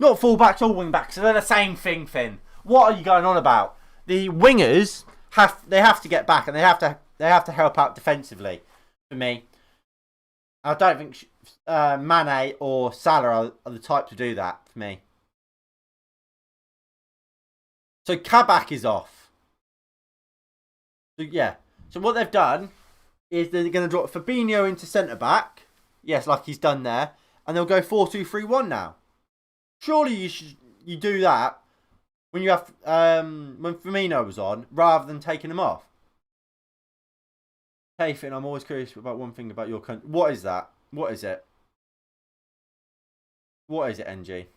not fullbacks or wingbacks, so they're the same thing, Finn. What are you going on about? The wingers have to get back and they have to help out defensively. For me, I don't think Mane or Salah are the type to do that. For me, so Kabak is off. So yeah, so what they've done is they're going to drop Fabinho into centre back. Yes, like he's done there, and they'll go 4-2-3-1 now. Surely you do that when you have when Firmino was on, rather than taking him off. Hey Finn, I'm always curious about one thing about your country. What is that? What is it? What is it, NG?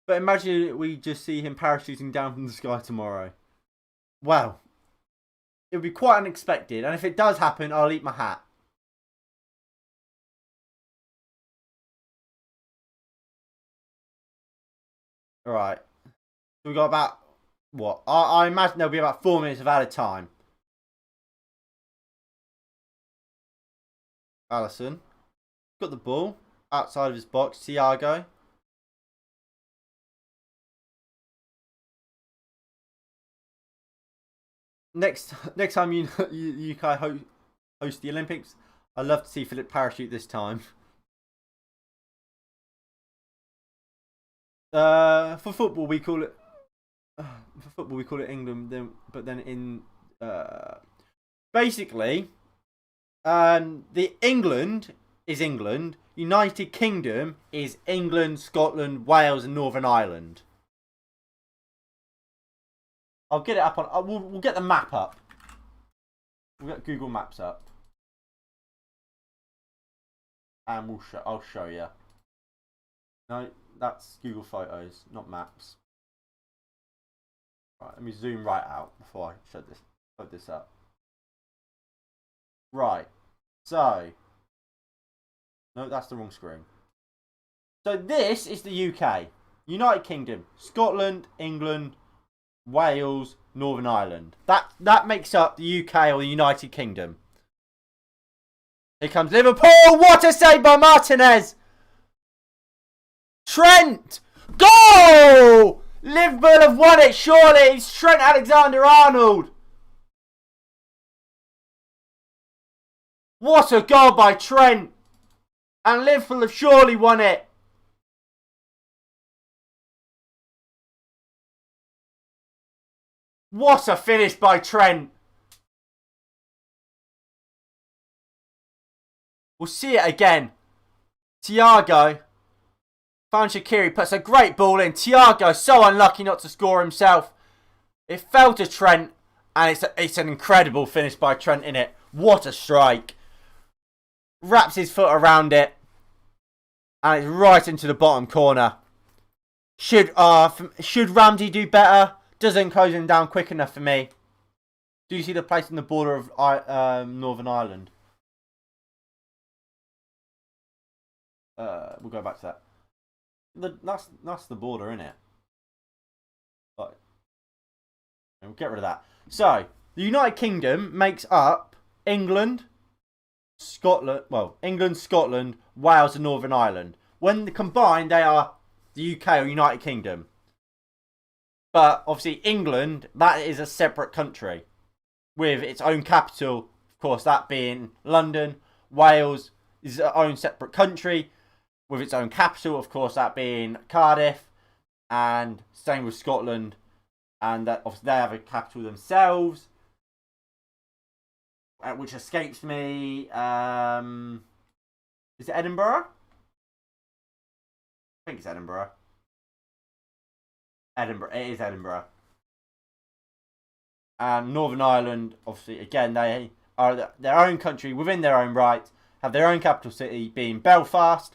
But imagine we just see him parachuting down from the sky tomorrow. Wow. It would be quite unexpected, and if it does happen, I'll eat my hat. All right. So we got about what? I imagine there'll be about 4 minutes of added time. Allison got the ball outside of his box. Thiago. Next time UK host the Olympics, I'd love to see Philip parachute this time. For football we call it. For football we call it England. But then in basically, the England is England. United Kingdom is England, Scotland, Wales, and Northern Ireland. I'll get it up on. We'll get the map up. We'll get Google Maps up, and I'll show you. No, that's Google Photos, not maps. Right, let me zoom right out before I show this up. Right, so no, that's the wrong screen. So this is the UK, United Kingdom, Scotland, England, Wales, Northern Ireland. That makes up the UK or the United Kingdom. Here comes Liverpool. What a save by Martinez! Trent! Goal! Liverpool have won it, surely. It's Trent Alexander-Arnold. What a goal by Trent. And Liverpool have surely won it. What a finish by Trent. We'll see it again. Thiago. Found Shaqiri, puts a great ball in. Thiago, so unlucky not to score himself. It fell to Trent. And it's an incredible finish by Trent, innit? What a strike. Wraps his foot around it. And it's right into the bottom corner. Should Ramsey do better? Doesn't close him down quick enough for me. Do you see the place on the border of Northern Ireland? We'll go back to that. That's the border, isn't it? Right. We'll get rid of that. So the United Kingdom makes up England, Scotland. Well, England, Scotland, Wales, and Northern Ireland. When combined, they are the UK or United Kingdom. But obviously, England, that is a separate country with its own capital. Of course, that being London. Wales is its own separate country with its own capital. Of course, that being Cardiff. And same with Scotland. And that obviously they have a capital themselves, which escapes me. Is it Edinburgh? I think it's Edinburgh. Edinburgh. It is Edinburgh. And Northern Ireland, obviously, again, they are their own country within their own right, have their own capital city being Belfast.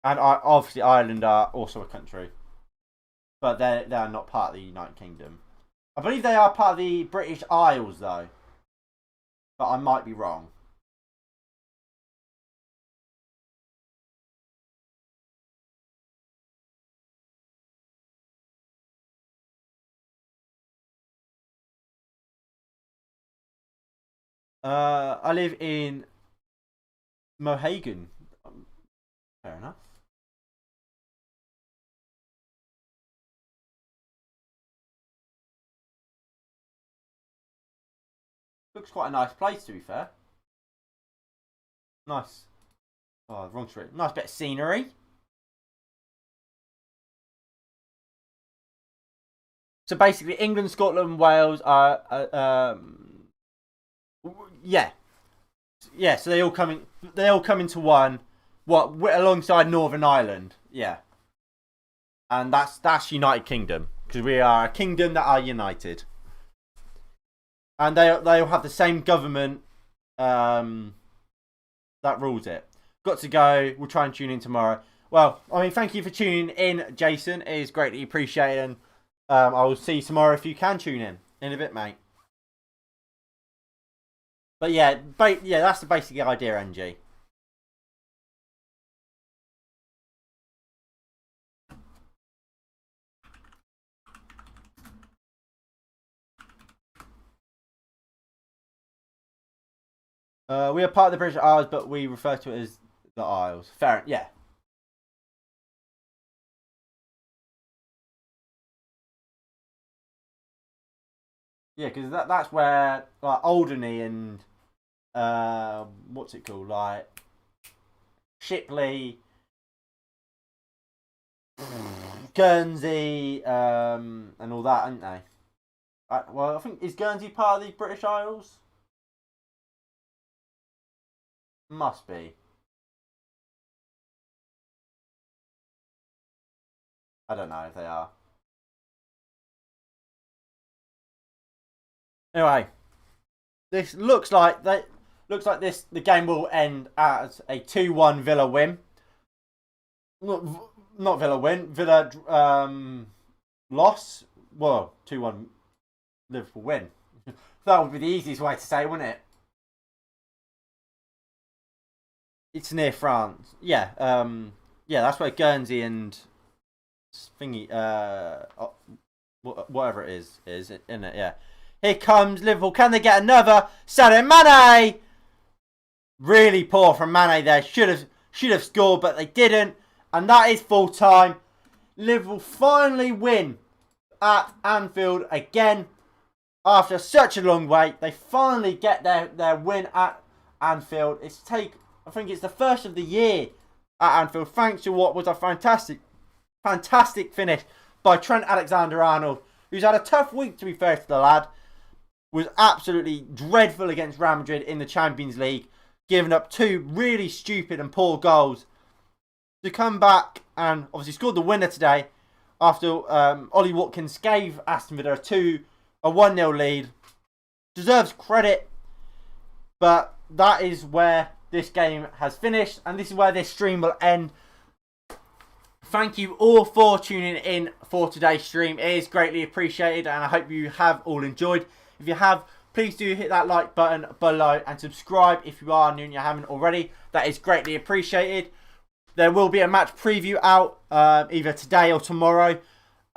And obviously, Ireland are also a country. But they are not part of the United Kingdom. I believe they are part of the British Isles, though. But I might be wrong. I live in Mohegan. Fair enough. Looks quite a nice place, to be fair. Nice. Oh, wrong street. Nice bit of scenery. So basically, England, Scotland, Wales are, yeah. So they all come into one. What, alongside Northern Ireland? Yeah. And that's United Kingdom, because we are a kingdom that are united. And they all have the same government that rules it. Got to go. We'll try and tune in tomorrow. Well, I mean, thank you for tuning in, Jason. It is greatly appreciated. And I will see you tomorrow if you can tune in a bit, mate. But yeah, that's the basic idea, NG. We are part of the British Isles, but we refer to it as the Isles. Fair, yeah. Yeah, because that's where like Alderney and what's it called, like Shipley, Guernsey, and all that, aren't they? Well, I think is Guernsey part of the British Isles? Must be. I don't know if they are. Anyway, this looks like the game will end as a 2-1 Villa win. Not Villa win. Villa loss. Well, 2-1 Liverpool win. That would be the easiest way to say, wouldn't it? It's near France. Yeah. Yeah, that's where Guernsey and thingy whatever it is isn't it? Yeah. Here comes Liverpool. Can they get another? Sadio Mane. Really poor from Mane there. Should have scored, but they didn't. And that is full time. Liverpool finally win at Anfield again. After such a long wait, they finally get their win at Anfield. I think it's the first of the year at Anfield, thanks to what was a fantastic finish by Trent Alexander-Arnold, who's had a tough week, to be fair to the lad. Was absolutely dreadful against Real Madrid in the Champions League, giving up 2 really stupid and poor goals. To come back and obviously scored the winner today after Ollie Watkins gave Aston Villa a 1-0 lead. Deserves credit, but that is where this game has finished, and this is where this stream will end. Thank you all for tuning in for today's stream. It is greatly appreciated, and I hope you have all enjoyed. If you have, please do hit that like button below and subscribe if you are new and you haven't already. That is greatly appreciated. There will be a match preview out either today or tomorrow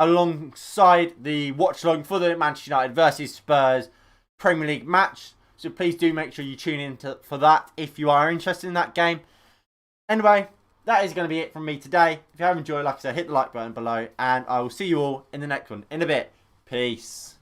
alongside the watchalong for the Manchester United versus Spurs Premier League match. So please do make sure you tune in for that if you are interested in that game. Anyway, that is going to be it from me today. If you have enjoyed, like I said, hit the like button below, and I will see you all in the next one in a bit. Peace.